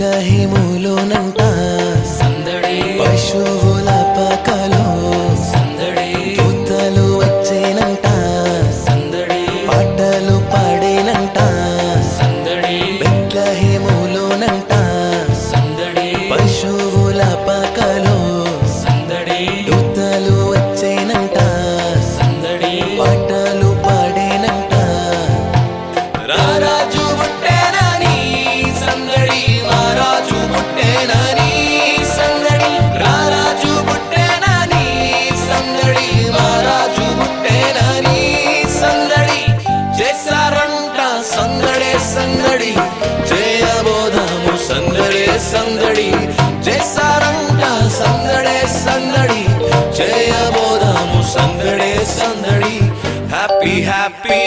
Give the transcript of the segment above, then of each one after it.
బెత్లెహేములోనంట సందడి పశువుల పాకలో సందడి దూతలు వచ్చేనంట సందడి పాటలు పాడేనంట సందడి బెత్లెహేములోనంట సందడి పశువుల పాకలో సందడి దూతలు వచ్చేనంట సందడి పాటలు పాడేనంట రారాజు పుట్టేనని సందడి మహారాజు పుట్టేనని సందడి రారాజు పుట్టేనని సందడి మహారాజు పుట్టేనని సందడి చేశారంట సందడే సందడి చేయబోదాము సందడే సందడి చేశారంట సందడే సందడి చేయబోదాము సందడే సందడి happy happy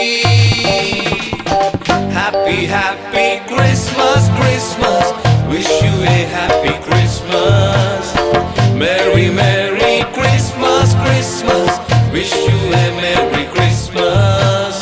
Happy, happy Christmas, Christmas. Wish you a happy Christmas. Merry, Merry Christmas, Christmas. Wish you a Merry Christmas.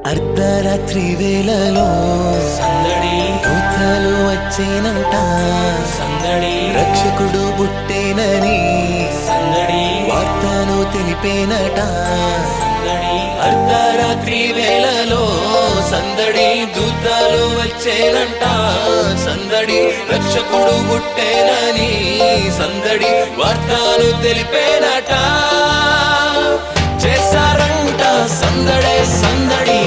అర్ధరాత్రి వేళలో సందడి దూతలు వచ్చేనంట సందడి రక్షకుడు పుట్టేనని సందడి వార్తను తెలిపేనట సందడి అర్ధరాత్రి వేళలో సందడి దూతలు వచ్చేనంట సందడి రక్షకుడు పుట్టేనని సందడి వార్తను తెలిపేనట చేశారంట సందడే సందడి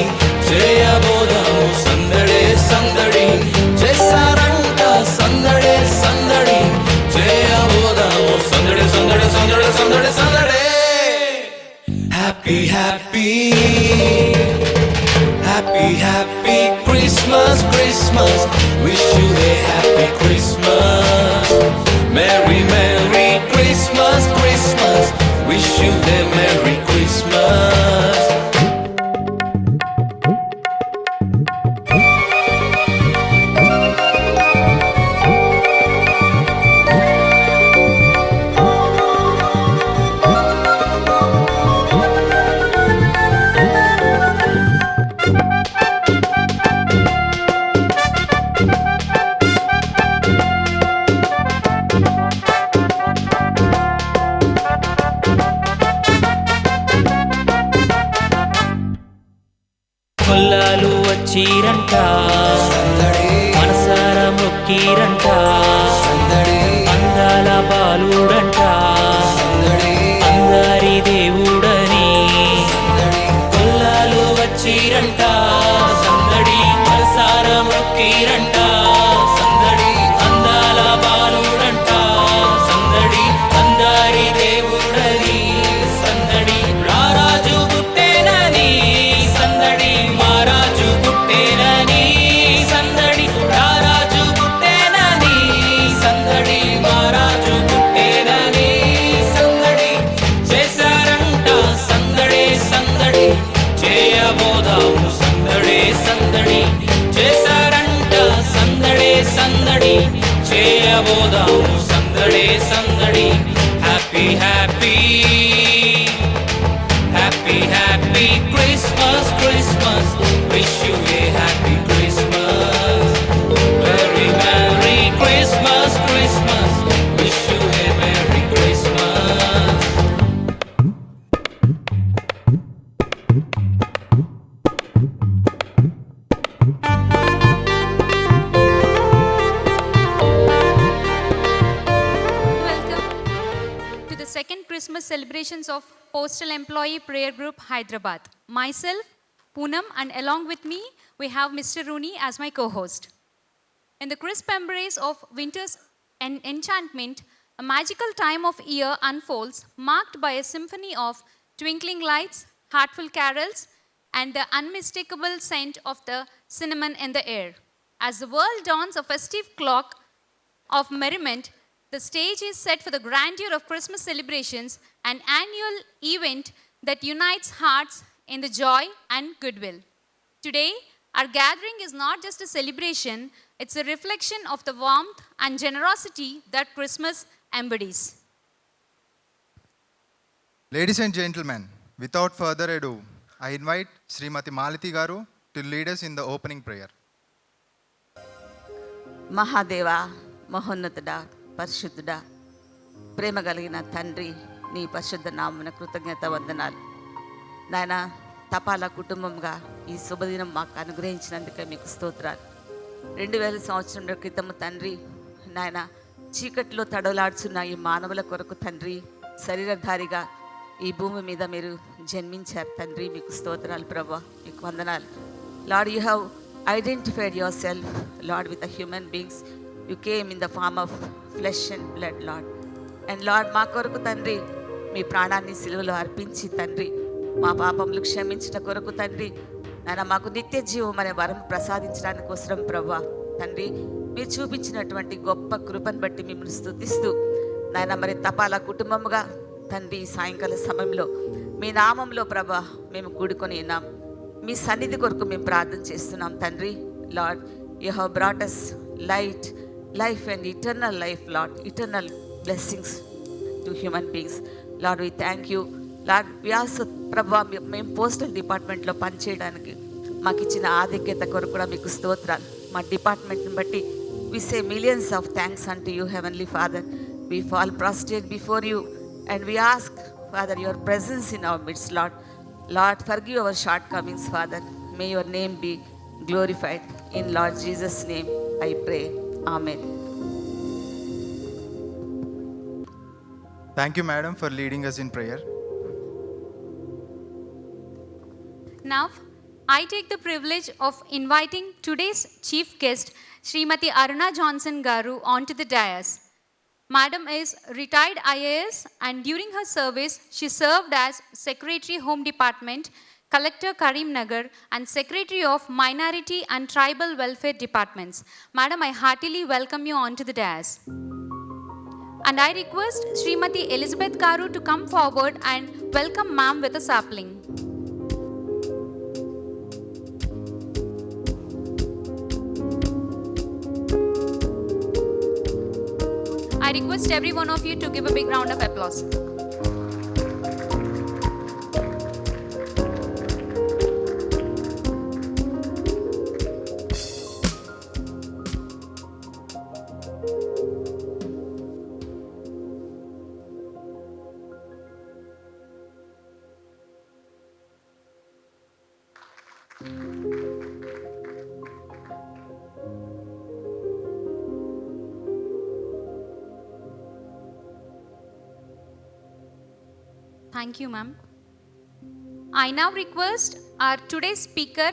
చేయబోదాము సందడే సందడి చేశారంట సందడే సందడి చేయబోదాము సందడి సందడి సందడి సందడి సందడే happy happy happy happy Christmas Christmas wish you a happy Christmas merry merry Christmas Christmas wish you a merry Christmas కొల్లాలు వచ్చిరంట మనసార మొక్కిరంట అందాల బాలుడంట అందరి దేవుడని కొల్లాలు వచ్చిరంట సందడి మనసార మొక్కిరంట సందడి అందాల బాలుడంట సందడి అందరి దేవుడని సందడి రారాజు పుట్టేనని సందడి మహారాజు పుట్టేనని సందడి రారాజు పుట్టేనని సందడి మహారాజు పుట్టేనని సందడి చేశారంట సందడే సందడి చేయబోదాము సందడే సందడి చేశారంట సందడే సందడి చేయబోదాము సందడే సందడి happy happy happy happy Christmas Christmas wish you a happy Christmas merry merry Christmas Christmas wish you a merry Christmas Welcome to the second Christmas celebrations of Postal Employee Prayer Group Hyderabad. Myself, Poonam, and along with me, we have Mr. Rooney as my co-host. In the crisp embrace of winter's enchantment, a magical time of year unfolds, marked by a symphony of twinkling lights, heartful carols, and the unmistakable scent of the cinnamon in the air. As the world dawns a festive clock of merriment, the stage is set for the grandeur of Christmas celebrations, an annual event that unites hearts in the joy and goodwill. Today, our gathering is not just a celebration, it's a reflection of the warmth and generosity that Christmas embodies. Ladies and gentlemen, without further ado, I invite Srimati Malati Garu to lead us in the opening prayer. Mahadeva, మహోన్నతుడా, పరిశుద్ధుడా, ప్రేమ కలిగిన తండ్రి, నీ పరిశుద్ధ నామమున కృతజ్ఞత వందనాలు. నాయన, తపాలా కుటుంబంగా ఈ శుభదినం మాకు అనుగ్రహించినందుకే మీకు స్తోత్రాలు. 2000 సంవత్సరాల క్రితం తండ్రి, నాయన, చీకట్లో తడవలాడుచున్న ఈ మానవుల కొరకు తండ్రి, శరీరధారిగా ఈ భూమి మీద మీరు జన్మించారు తండ్రి. మీకు స్తోత్రాలు ప్రభువా, మీకు వందనాలు. Lord, you have identified yourself, Lord, with the human beings. You came in the form of flesh and blood, Lord. And Lord, మా కొరకు తండ్రి మీ ప్రాణాన్ని సిలువలో అర్పించి తండ్రి, మా పాపములు క్షమించట కొరకు తండ్రి, నాయన, మాకు నిత్య జీవం అనే వరం ప్రసాదించడానికి కోసరం ప్రభువా తండ్రి, మీరు చూపించినటువంటి గొప్ప కృపను బట్టి మిమ్మల్ని స్తుతిస్తూ నాయన, మరి తపాలా కుటుంబముగా తండ్రి ఈ సాయంకాల సమయంలో మీ నామంలో ప్రభా మేము కూడుకొని ఉన్నాం. మీ సన్నిధి కొరకు మేము ప్రార్థన చేస్తున్నాం తండ్రి. Lord, you have brought us life and eternal life, Lord, eternal blessings to human beings. Lord, we thank you. Lord, వ్యాస ప్రభా, మేము పోస్టల్ డిపార్ట్మెంట్లో పనిచేయడానికి మాకు ఇచ్చిన ఆధిక్యత కొరకు కూడా మీకు స్తోత్రాలు. మా డిపార్ట్మెంట్ని బట్టి వి సే మిలియన్స్ ఆఫ్ థ్యాంక్స్ అంటూ you, heavenly father. We fall prostrate before you and we ask, father, your presence in our mids, lord. Lord, forgive our shortcomings, Father. May your name be glorified. In Lord Jesus' name, I pray. Amen. Thank you, madam, for leading us in prayer. Now, I take the privilege of inviting today's chief guest, Srimati Aruna Johnson Garu, onto the dais. Madam is retired IAS, and during her service, she served as Secretary Home Department, Collector Karimnagar, and Secretary of Minority and Tribal Welfare Departments. Madam, I heartily welcome you onto the dais. And I request Srimati Elizabeth Garu to come forward and welcome ma'am with a sapling. I request every one of you to give a big round of applause. Thank you, ma'am. I now request our today's speaker,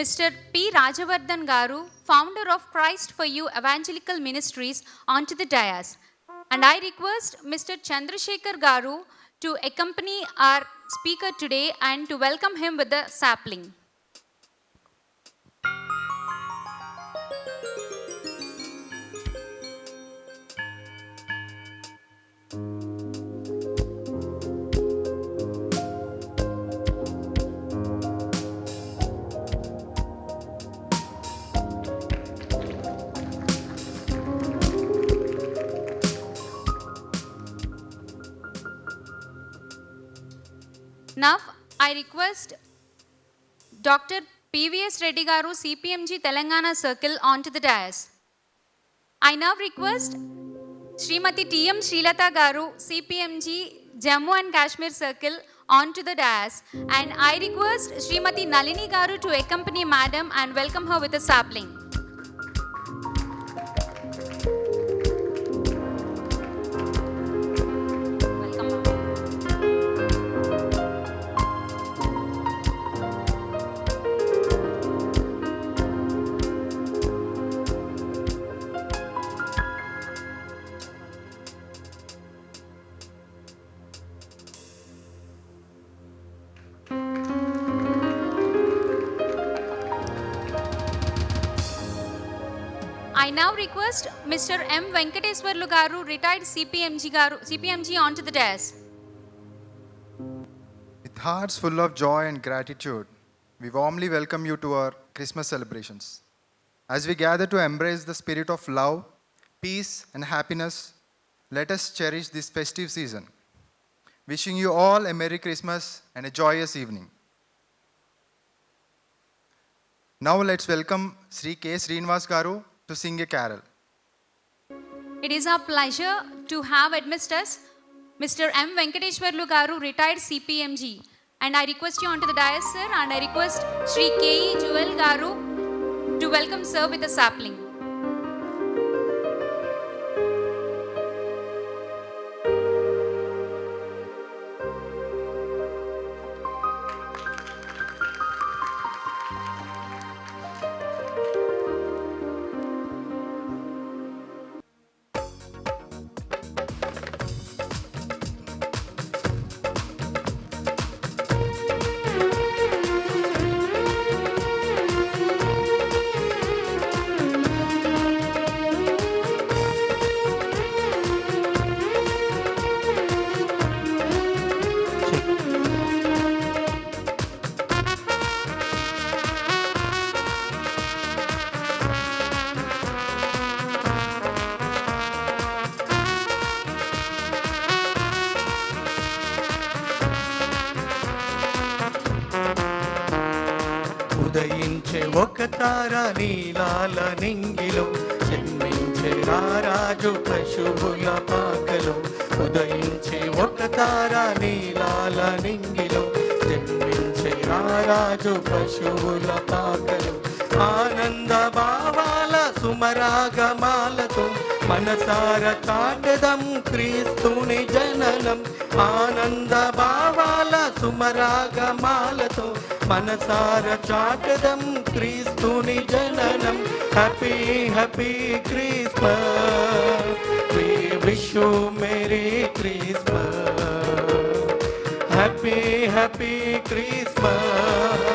Mr. P. Rajavardhan Garu, founder of Christ for You Evangelical Ministries, onto the dais. And I request Mr. Chandrasekhar Garu to accompany our speaker today and to welcome him with the sapling. Now, I request Dr. PVS Reddy Garu, CPMG Telangana Circle, onto the dais. I now request Srimati T.M. Srilata Garu, CPMG Jammu and Kashmir Circle, onto the dais. And I request Srimati Nalini Garu to accompany Madam and welcome her with a sapling. Welcome, ma'am. I now request Mr. M. Venkateswarlu Garu, retired CPMG onto the dais. With hearts full of joy and gratitude, we warmly welcome you to our Christmas celebrations. As we gather to embrace the spirit of love, peace, and happiness, let us cherish this festive season. Wishing you all a Merry Christmas and a joyous evening. Now let's welcome Sri K. Srinivas Garu to sing a carol. It is our pleasure to have amidst us Mr. M. Venkateswarlu Garu, retired CPMG. And I request you onto the dais, sir, and I request Sri K.E. Jewel Garu to welcome sir with a sapling. ఉదయించే ఒక తార నీలాల నింగిలో జన్మించే రారాజు పశువుల పాకలో ఉదయించే ఒక తార నీలాల నింగిలో జన్మించే రారాజు పశువుల పాకలో ఆనంద భావాల సుమరాగమాలతో మనసార చాటదం క్రీస్తుని జననం ఆనంద భావాల సుమరాగమాలతో మనసార చాటదం క్రీస్తుని జననం happy happy Christmas we wish you merry Christmas happy happy Christmas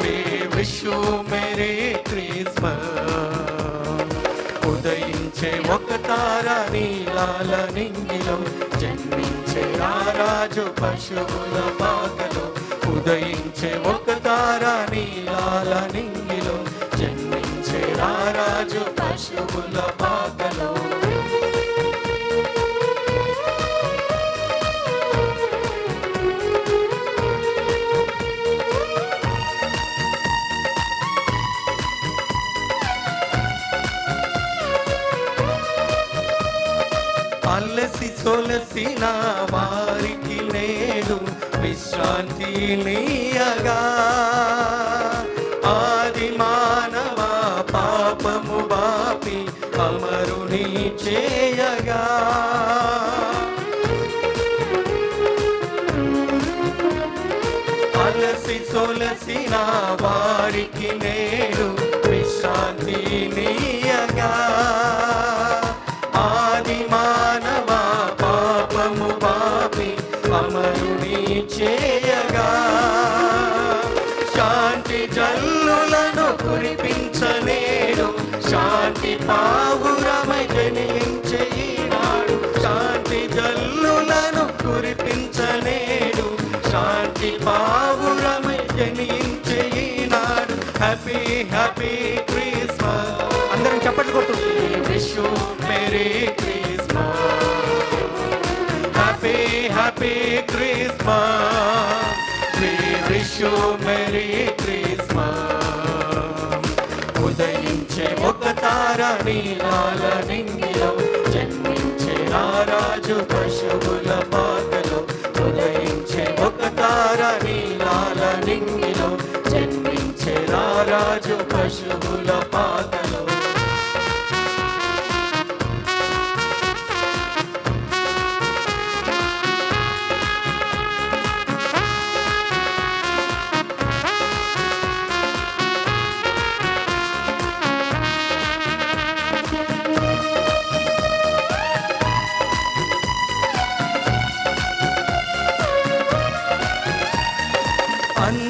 we wish you merry Christmas ఉదయించే ఒక తార నీలాల నింగిలో జన్మించే రారాజు పశువుల పాకలో ఉదయించే ఒక తార నీలాల నింగిలో జన్మించే రారాజు పశువుల పాకలో అలసి సొలసిన వారికి నేడు విశ్రాంతి నీయగా ఆది మానవ పాపము బాపి అమరుని చేయగా అలసి సొలసిన వారికి నేడు విశ్రాంతి నీయగా ఆది మానవ పాపము బాపి అమరుని చేయగా శాంతి జల్లులను కురిపించనేడు శాంతి పావురమై జనించే ఈనాడు శాంతి జల్లులను కురిపించనేడు శాంతి పావురమై జనించే ఈనాడు హ్యాపీ హ్యాపీ క్రిస్మస్ అందరం చప్పట్లు కొట్టు wish you merry Christmas happy happy Christmas we wish you merry Christmas ఉదయించే ఒక తార నీలాల నింగిలో జన్మించే రారాజు పశువుల పాకలో ఉదయించే ఒక తార నీలాల నింగిలో జన్మించే రారాజు పశువుల పాకలో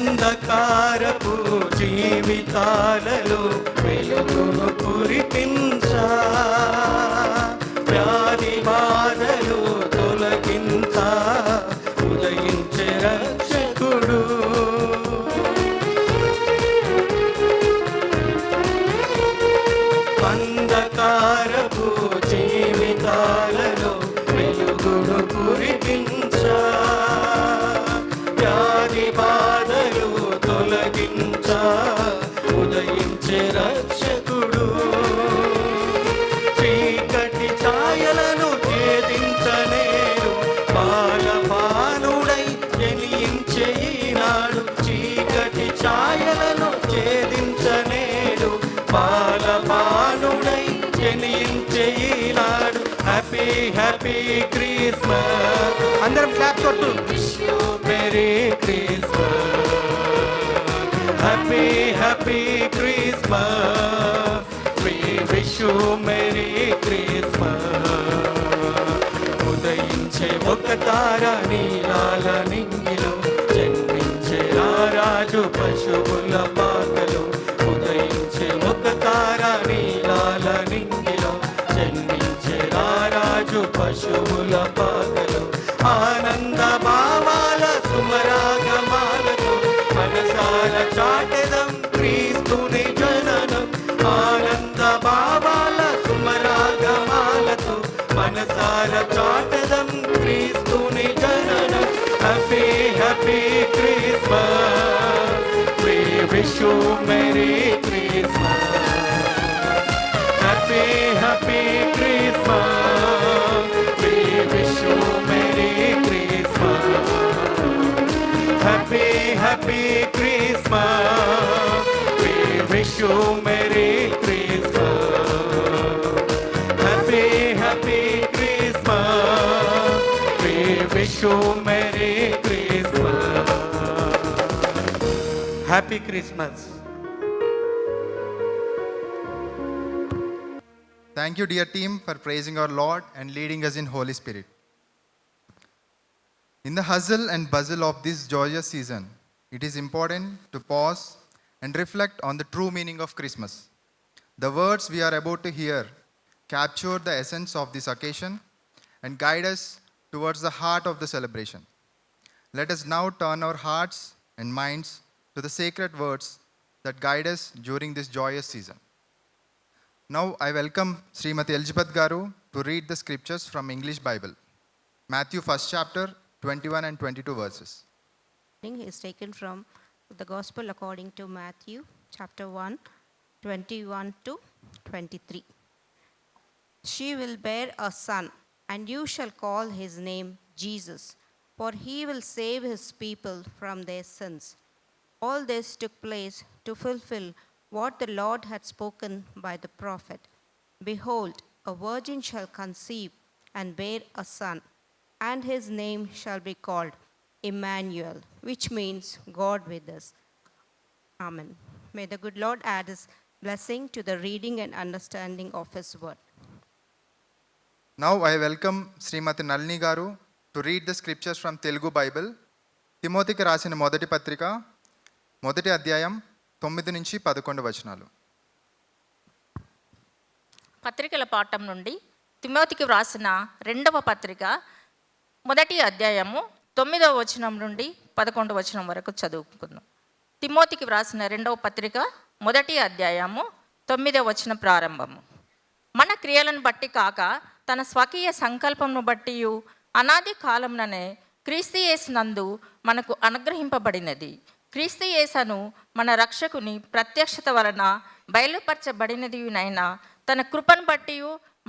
అంధకారపు జీవితాలలో వెలుగును కురిపించా హ్యాపీ క్రిస్మస్. అందరం క్లాప్ కొట్టు. Wish you merry Christmas. Happy happy Christmas. We wish you merry Christmas. ఉదయించే ఒక తార నీలాల నింగిలో, జన్మించే రారాజు పశువుల పాకలో. ఉదయించే ఒక తార నీలాల నింగిలో, జన్మించే రారాజు పశువుల పాకలో. ఆనంద భావాల సుమరాగమాలతో మనసాల చాటెదం క్రీస్తుని జననం. ఆనంద భావాల సుమరాగమాలతో మనసాల చాటెదం క్రీస్తుని జననం. Happy happy Christmas. We wish you merry Christmas. Happy happy Christmas. We wish you merry Christmas. Happy happy Christmas. We wish you merry Christmas. Happy happy Christmas. We wish you merry Christmas. Happy Christmas. Thank you, dear team, for praising our Lord and leading us in Holy Spirit. In the hustle and bustle of this joyous season, it is important to pause and reflect on the true meaning of Christmas. The words we are about to hear capture the essence of this occasion and guide us towards the heart of the celebration. Let us now turn our hearts and minds to the sacred words that guide us during this joyous season. Now I welcome Srimati Elizabeth Garu to read the scriptures from English Bible. Matthew 1st chapter 21 and 22 verses. Is taken from the Gospel according to Matthew chapter 1, 21 to 23. She will bear a son, and you shall call his name Jesus, for he will save his people from their sins. All this took place to fulfill what the Lord had spoken by the prophet. Behold, a virgin shall conceive and bear a son, and his name shall be called Emmanuel, which means God with us. Amen. May the good Lord add his blessing to the reading and understanding of his word. Now I welcome Srimati Nalini Garu to read the scriptures from Telugu Bible. తిమోతికి రాసిన మొదటి పత్రిక మొదటి అధ్యాయం 9 నుంచి 11 వచనాలు. పత్రికల పాఠం నుండి తిమోతికి వ్రాసిన రెండవ పత్రిక మొదటి అధ్యాయము 9వ వచనం నుండి 11వ వచనం వరకు చదువుకుందాం. తిమోతికి వ్రాసిన రెండవ పత్రిక మొదటి అధ్యాయము 9వ వచనం ప్రారంభము. మన క్రియలను బట్టి కాక తన స్వకీయ సంకల్పమును బట్టి అనాది కాలముననే క్రీస్తు యేసునందు మనకు అనుగ్రహింపబడినది. క్రీస్తు యేసును మన రక్షకుని ప్రత్యక్షత వలన బయలుపరచబడినదినైనా తన కృపను బట్టి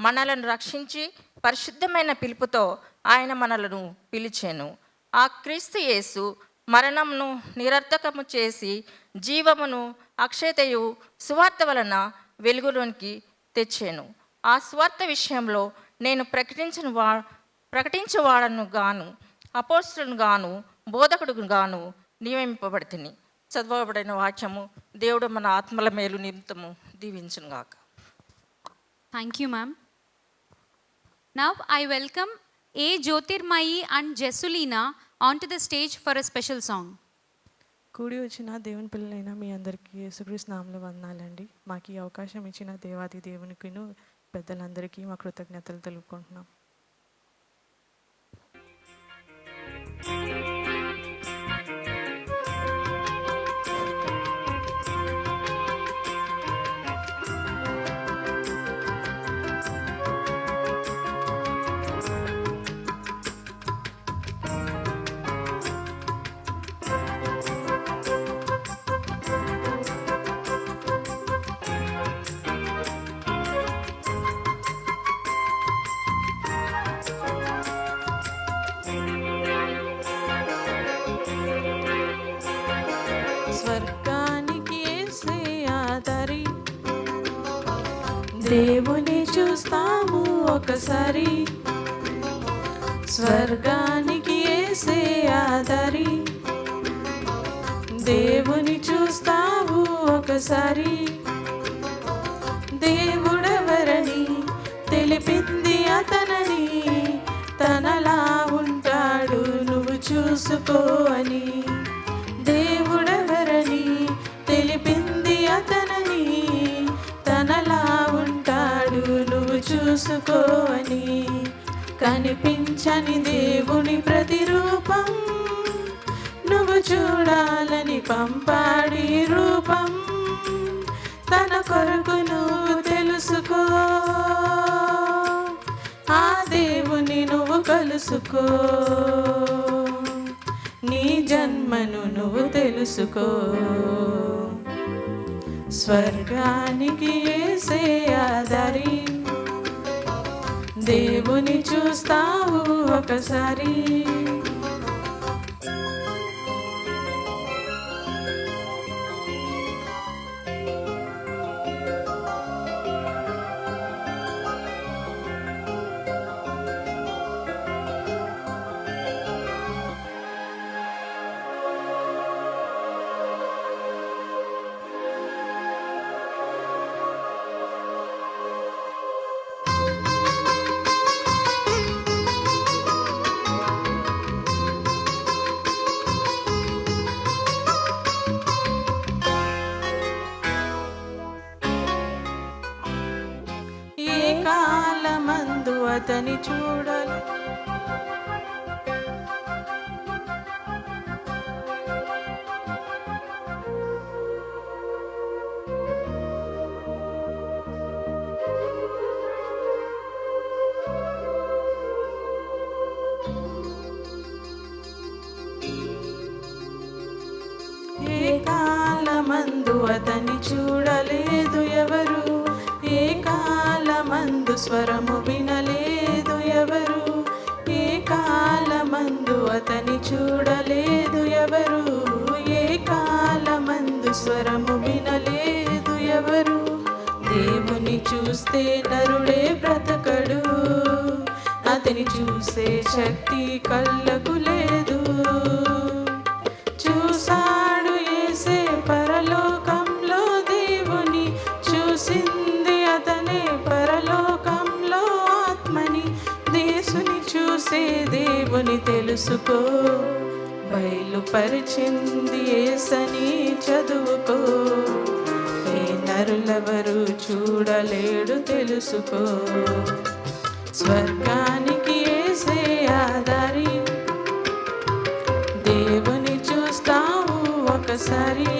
మనలను రక్షించి పరిశుద్ధమైన పిలుపుతో ఆయన మనలను పిలిచెను. ఆ క్రీస్తు యేసు మరణమును నిరర్థకము చేసి జీవమును అక్షయతయు సువార్త వలన వెలుగులోనికి తెచ్చాను. ఆ సువార్త విషయంలో నేను ప్రకటించువాడను గాను, అపోస్తలును గాను, బోధకుడు గాను నియమింపబడితిని. చదవబడిన వాక్యము దేవుడు మన ఆత్మల మేలు నిమిత్తము దీవించును గాక. Thank you, ma'am. Now I welcome A. Jyotirmayi and Jesulina onto the stage for a special song. కూడి వచ్చిన దేవుని పిల్లలైన మీ అందరికీ యేసుక్రీస్తు నామములో వందనాలండి. మాకు ఈ అవకాశం ఇచ్చిన దేవాది దేవునికిను పెద్దలందరికీ మా కృతజ్ఞతలు తెలుపుకుంటున్నాం. స్వర్గానికి యేసయ్య దారి, దేవుని చూస్తాము ఒకసారి. స్వర్గానికి యేసే ఆధారి, దేవుని చూస్తావు ఒకసారి. దేవుడెవరని తెలిపింది అతనని, తనలా ఉంటాడు నువ్వు చూసుకో అని. దేవుడెవరని తెలిపింది అతనని, తనలా ఉంటాడు నువ్వు చూసుకో అని. కనిపించని దేవుని ప్రతిరూపం, నువ్వు చూడాలని పంపాడి రూపం. తన కొరకు నువ్వు తెలుసుకో, ఆ దేవుని నువ్వు కలుసుకో. నీ జన్మను నువ్వు తెలుసుకో. స్వర్గానికి యేసే ఆధారి, దేవుని చూస్తావు ఒకసారి. ఏ కాలమందు అతని చూడాలి, ఏ కాలమందు అతని చూడలేదు ఎవరు, ఏ కాలమందు స్వరము వినలేదు ఎవరు. ఏ కాలమందు అతని చూడలేదు ఎవరు, ఏ కాలమందు స్వరము వినలేదు ఎవరు. దేవుని చూస్తే నరుడే బ్రతకడు, అతని చూసే శక్తి కళ్ళకు లేదు. చూసాడు యేసే పరలోకంలో దేవుని, చూసింది అతనే పరలోకంలో ఆత్మని. దేశుని చూసే దేవుని తెలుసుకో, బయలుపరిచింది యేసని చదువుకో. ఏ నరులెవరు చూడలేడు తెలుసుకో. స్వర్గానికి యేసే ఆధారి, దేవుని చూస్తావు ఒకసారి.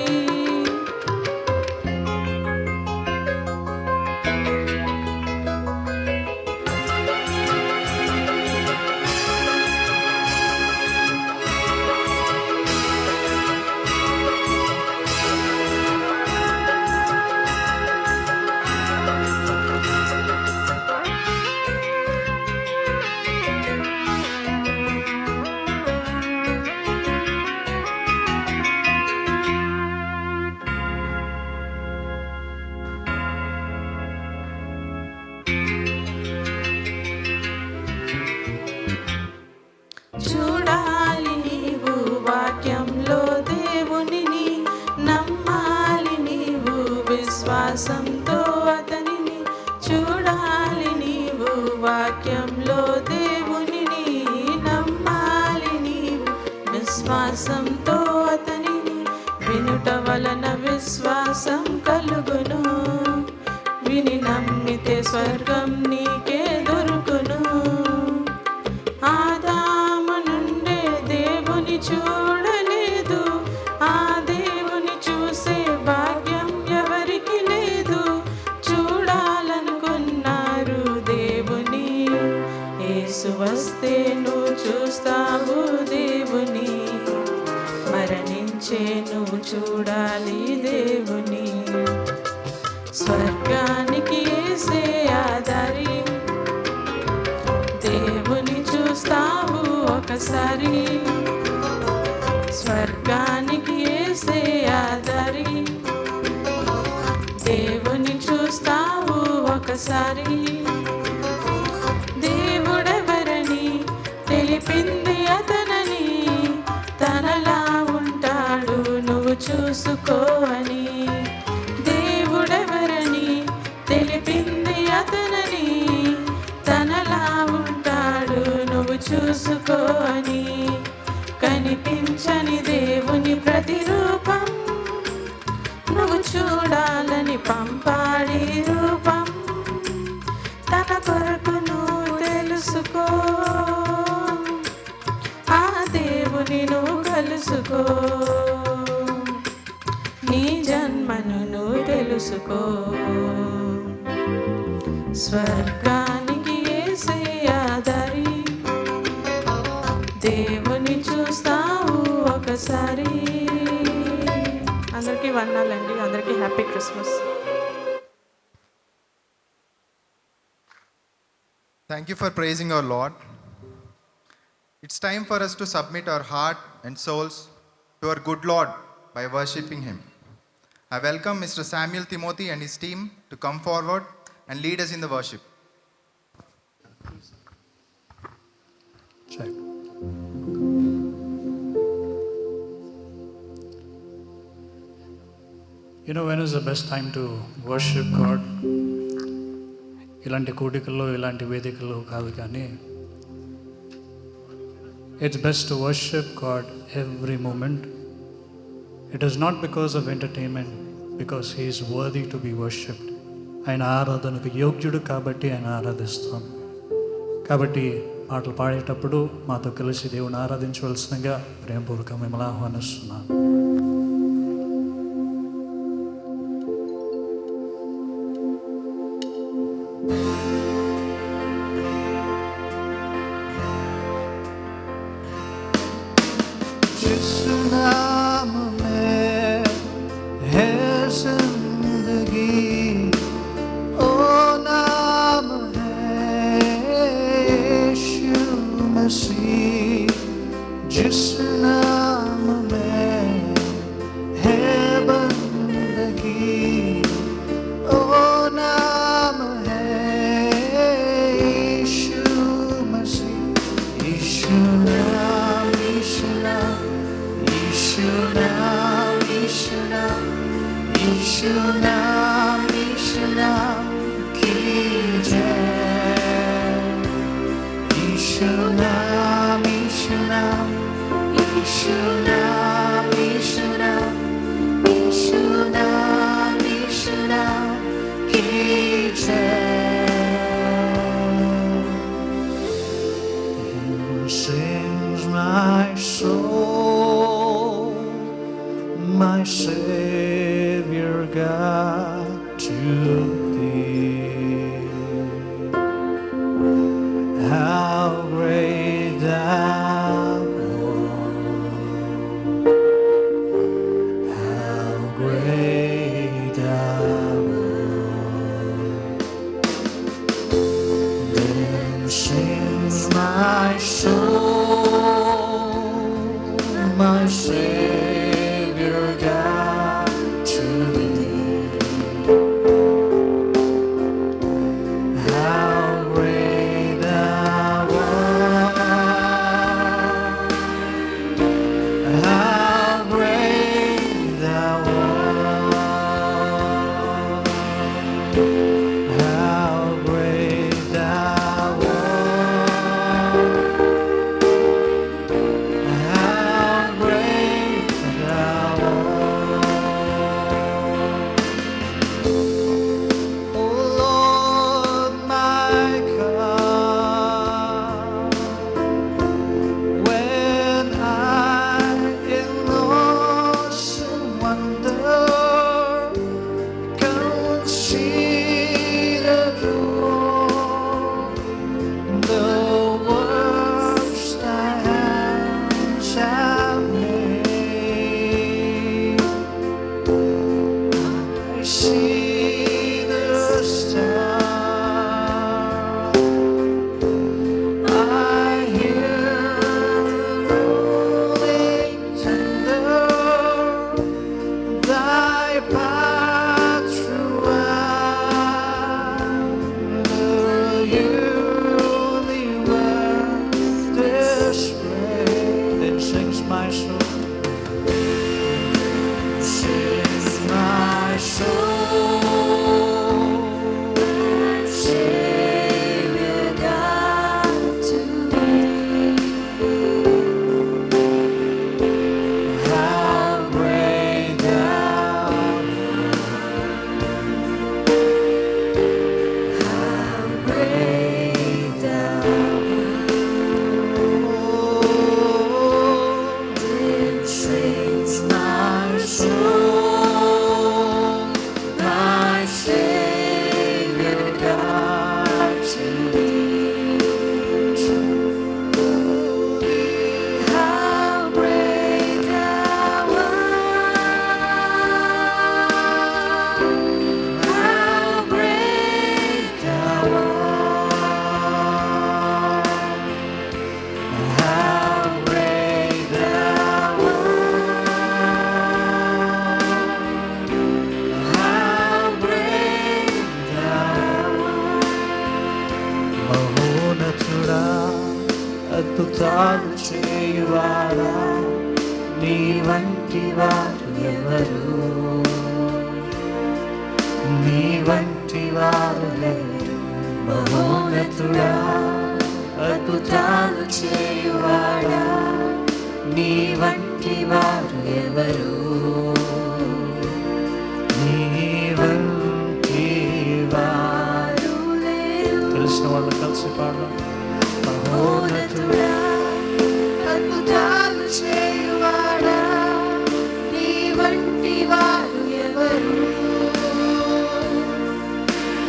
చూడాలి నీవు వాక్యంలో దేవునిని, నమ్మాలి నీవు విశ్వాసంతో అతనిని. చూడాలి నీవు వాక్యంలో దేవునిని, నమ్మాలి నీవు విశ్వాసంతో అతనిని. వినుట వలన విశ్వాసం కలుగును, విని నమ్మితే స్వర్గం నీకే దొరుకును. ఆదాము నుండే దేవుని చూడలేదు, ఆ దేవుని చూసే భాగ్యం ఎవరికి లేదు. చూడాలనుకున్నారు దేవుని, యేసు వస్తే నువ్వు చూస్తావు దేవుని. మరణించే నువ్వు చూడాలి దేవుని. స్వర్గానికి యేసే ఆధారి, దేవుని చూస్తావు ఒకసారి. స్వర్గానికి యేసే ఆధారి, దేవుని చూస్తావు ఒకసారి. దేవుడెవరని తెలియ అని దేవుడెవరని తెలిపింది అతనని తనలా ఉంటాడు నువ్వు చూసుకో అని కనిపించని దేవుని ప్రతిరూపం నువ్వు చూడాలని పంపాడి రూపం తన కొరకు నువ్వు తెలుసుకో ఆ దేవుని నువ్వు కలుసుకో నీ జన్మను నువ్వు తెలుసుకో స్వర్గానికి యేసయ్య దారి దేవుని చూస్తావు ఒకసారి. అందరికీ వందనాలండి, అందరికీ happy Christmas. Thank you for praising our Lord. It's time for us to submit our heart and souls to our good Lord by worshipping Him. I welcome Mr. Samuel Timothy and his team to come forward and lead us in the worship. Check. You know, when is the best time to worship God? ఇలాంటి కూడికల్లో ఇలాంటి వేదికల్లో కాదు, కానీ it's best to worship God every moment. It is not because of entertainment, because he is worthy to be worshipped. ఆయన ఆరాధనకు యోగ్యుడు కాబట్టి ఆయన ఆరాధిస్తాం. కాబట్టి పాటలు పాడేటప్పుడు మాతో కలిసి దేవుని ఆరాధించవలసిందిగా ప్రేమపూర్వకంగా మిమ్మల్ని ఆహ్వానిస్తున్నాను. Sings my soul, my Savior God, to Thee. How great Thou art! How great Thou art! Then sings my soul, my Savior God, to Thee. How great Thou art! How great Thou art! How great Thou art! How great Thou art! O Lord my God, when I in awesome wonder consider the works Thy hands have made, I see the stars, I hear the rolling thunder, Thy path throughout the universe display. Then sings my soul, sings అద్భుతాలు చేయువాడా, నీ వంటి వారు ఎవరు, నీ వంటి వారు లేరు. మహోన్నతుడా, అద్భుతాలు చేయువాడా, నీ వంటి వారు ఎవరు, నీ వంటి వారు లేరు. తెలిసిన వాళ్ళు కలిసి పాడదాం. మహోన్నతుడా, అద్భుతాలు చేయువాడా, నీ వంటి వారు ఎవరు,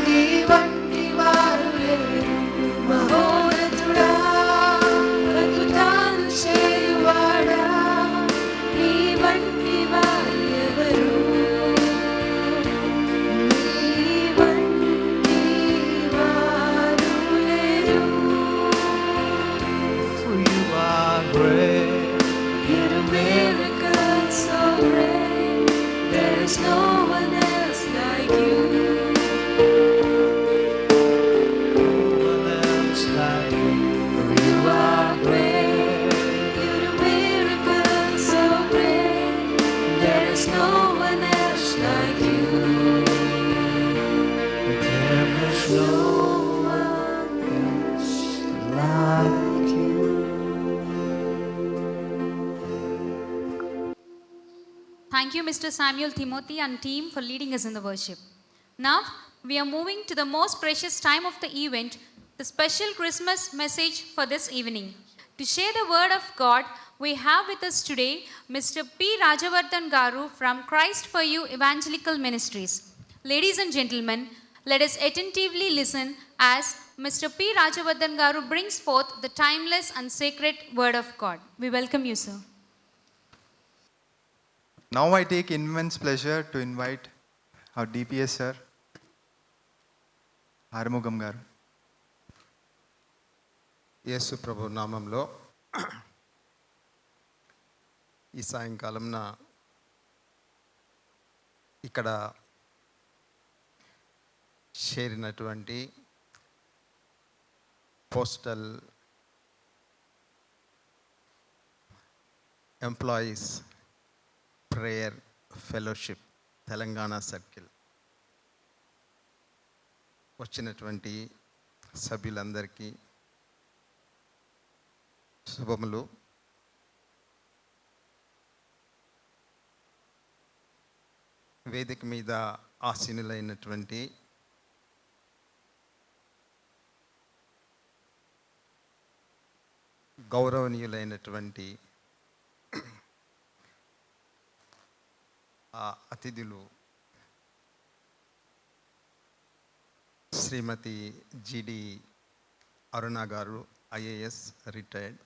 నీ వంటి వారు లేరు. మహోన్నతుడా, అద్భుతాలు చేయువాడా, నీ వంటి వారు ఎవరు, నీ వంటి వారు లేరు. For you are great. You're a miracle so great. There is no one else like you. No one else like you. For you are great. You're a miracle so great. There is no one else like you. There is no one else like you. Thank you, Mr. Samuel Timothy and team for leading us in the worship. Now, we are moving to the most precious time of the event, the special Christmas message for this evening. To share the word of God, we have with us today Mr. P. Rajavardhan Garu from Christ for You Evangelical Ministries. Ladies and gentlemen, let us attentively listen as Mr. P. Rajavardhan Garu brings forth the timeless and sacred word of God. We welcome you, sir. Now I take immense pleasure to invite our DPS sir, Arumugam garu. యేసు ప్రభు నామంలో ఈ సాయంకాలంన ఇక్కడ చేరినటువంటి postal employees prayer fellowship Telangana circle వచ్చినటువంటి సభ్యులందరికీ శుభములు. వేదిక మీద ఆసీనులైనటువంటి గౌరవనీయులైనటువంటి అతిథులు శ్రీమతి జిడి అరుణ గారు, IAS retired,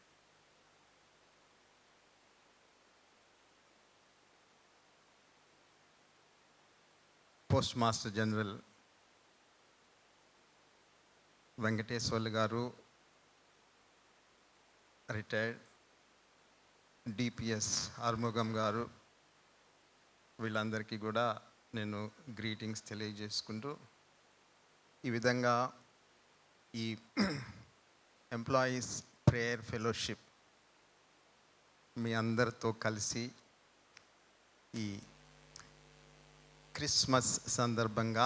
post master general Venkateswarlu గారు, రిటైర్డ్, డిపిఎస్ ఆర్ముగం గారు, వీళ్ళందరికీ కూడా నేను గ్రీటింగ్స్ తెలియజేసుకుంటూ, ఈ విధంగా ఈ ఎంప్లాయీస్ ప్రేయర్ ఫెలోషిప్ మీ అందరితో కలిసి ఈ క్రిస్మస్ సందర్భంగా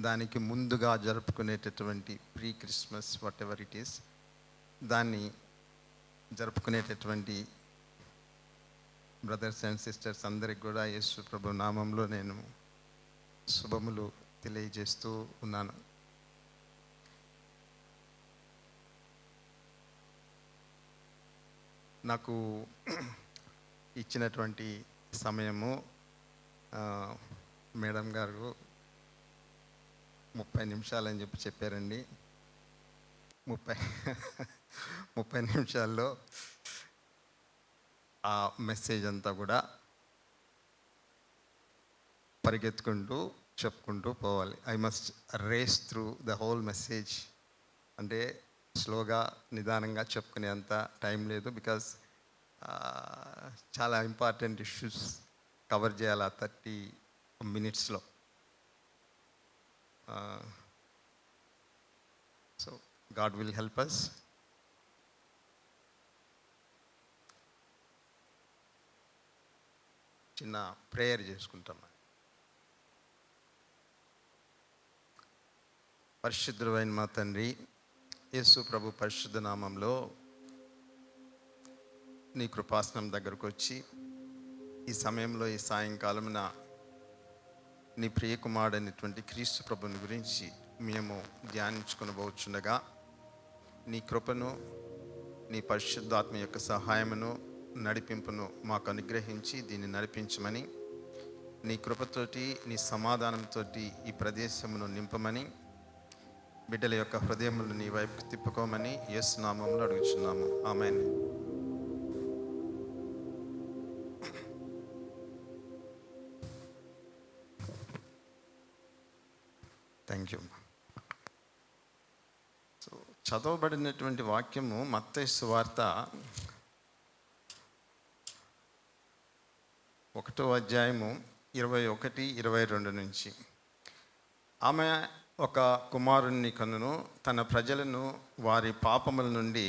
దానికి ముందుగా జరుపుకునేటటువంటి pre Christmas whatever it is, దాన్ని జరుపుకునేటటువంటి బ్రదర్స్ అండ్ సిస్టర్స్ అందరికి కూడా యేసు ప్రభు నామంలో నేను శుభములు తెలియజేస్తూ ఉన్నాను. నాకు ఇచ్చినటువంటి సమయము మేడం గారు 30 నిమిషాలని చెప్పారండి. 30 నిమిషాల్లో ఆ మెసేజ్ అంతా కూడా పరిగెత్తుకుంటూ చెప్పుకుంటూ పోవాలి. I must race through the whole message. అంటే స్లోగా నిదానంగా చెప్పుకునే అంత టైం లేదు, బికాజ్ చాలా ఇంపార్టెంట్ ఇష్యూస్ కవర్ చేయాలి ఆ 30 minutesలో. So God will help us. చిన్న ప్రేయర్ చేసుకుంటాం. పరిశుద్ధుడైన మా తండ్రి, యేసు ప్రభు పరిశుద్ధ నామంలో నీ కృపాసనం దగ్గరకు వచ్చి ఈ సమయంలో ఈ సాయంకాలమున నీ ప్రియకుమారుడైనటువంటి క్రీస్తు ప్రభుని గురించి మేము ధ్యానించుకొనబోచుండగా నీ కృపను, నీ పరిశుద్ధాత్మ యొక్క సహాయమును, నడిపింపును మాకు అనుగ్రహించి దీన్ని నడిపించమని, నీ కృపతోటి నీ సమాధానంతో ఈ ప్రదేశమును నింపమని, బిడ్డల యొక్క హృదయములను నీ వైపుకు తిప్పుకోమని యేసు నామములో అడుగుచున్నాము. ఆమేన్. Thank you. సో చదవబడినటువంటి వాక్యము మత్తయి సువార్త 1వ అధ్యాయము 21, 22 నుంచి. ఆమె ఒక కుమారుణ్ణి కనును, తన ప్రజలను వారి పాపముల నుండి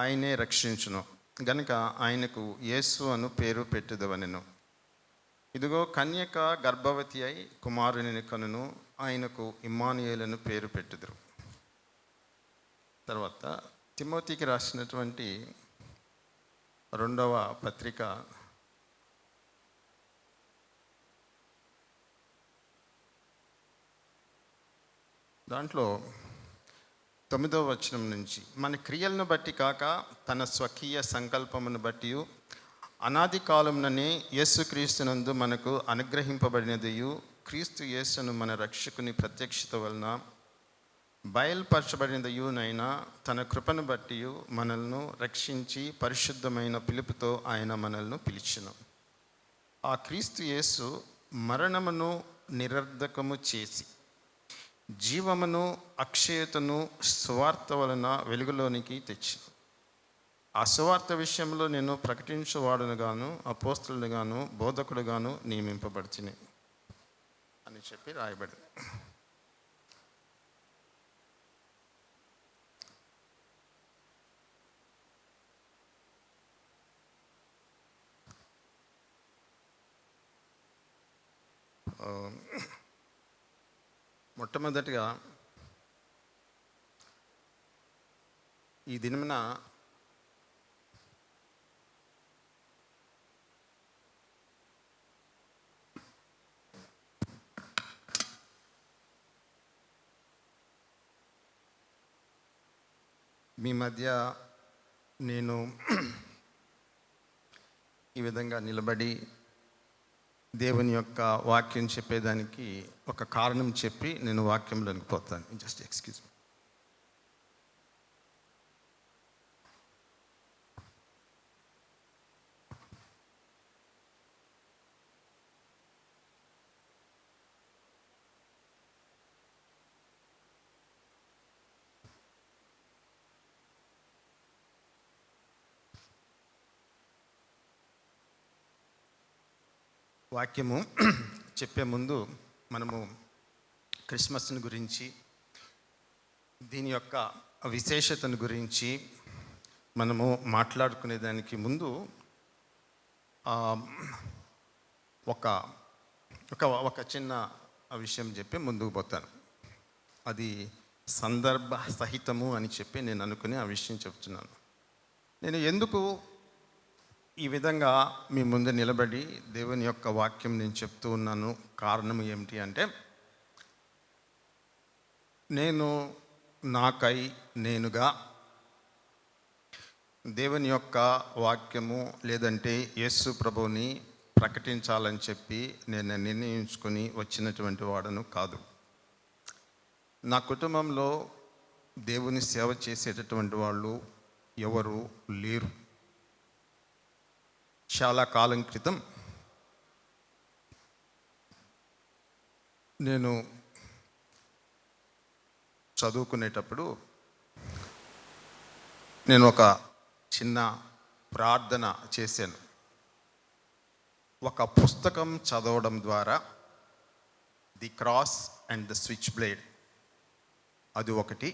ఆయనే రక్షించును గనుక ఆయనకు యేసు అను పేరు పెట్టుదవనెను. ఇదిగో కన్యక గర్భవతి అయి కుమారుని కనును, ఆయనకు ఇమ్మానుయేలను పేరు పెట్టుదురు. తర్వాత తిమోతికి రాసినటువంటి 2వ పత్రిక 9వ వచనం నుంచి, మన క్రియలను బట్టి కాక తన స్వకీయ సంకల్పమును బట్టి అనాది కాలముననే యేసుక్రీస్తునందు మనకు అనుగ్రహింపబడినదియు, క్రీస్తు యేసును మన రక్షకుని ప్రత్యక్షత వలన బయలుపరచబడినదియునైనా తన కృపను బట్టి మనల్ని రక్షించి పరిశుద్ధమైన పిలుపుతో ఆయన మనల్ని పిలిచెను. ఆ క్రీస్తు యేసు మరణమును నిరర్ధకము చేసి జీవమును అక్షయతను సువార్త వలన వెలుగులోనికి తెచ్చెను. ఆ సువార్త విషయంలో నేను ప్రకటించువాడునుగాను, అపోస్తలుగాను, బోధకుడుగాను నియమింపబడితిని అని చెప్పి రాయబడింది. మొట్టమొదటిగా ఈ దినమున మీ మధ్య నేను ఈ విధంగా నిలబడి దేవుని యొక్క వాక్యం చెప్పేదానికి ఒక కారణం చెప్పి నేను వాక్యంలోనికి పోతాను. Just excuse me. వాక్యము చెప్పే ముందు మనము క్రిస్మస్ని గురించి, దీని యొక్క విశేషతను గురించి మనము మాట్లాడుకునేదానికి ముందు ఒక చిన్న విషయం చెప్పి ముందుకు పోతాను. అది సందర్భ సహితము అని చెప్పి నేను అనుకుని ఆ విషయం చెప్తున్నాను. నేను ఎందుకు ఈ విధంగా మీ ముందు నిలబడి దేవుని యొక్క వాక్యం నేను చెప్తూ ఉన్నాను, కారణం ఏమిటి అంటే, నేను నాకై నేనుగా దేవుని యొక్క వాక్యము లేదంటే యేసు ప్రభువుని ప్రకటించాలని చెప్పి నేను నిర్ణయించుకొని వచ్చినటువంటి వాడను కాదు. నా కుటుంబంలో దేవుని సేవ చేసేటటువంటి వాళ్ళు ఎవరు లేరు. చాలా కాలం క్రితం నేను చదువుకునేటప్పుడు నేను ఒక చిన్న ప్రార్థన చేశాను. ఒక పుస్తకం చదవడం ద్వారా the cross and the switch blade, అది ఒకటి.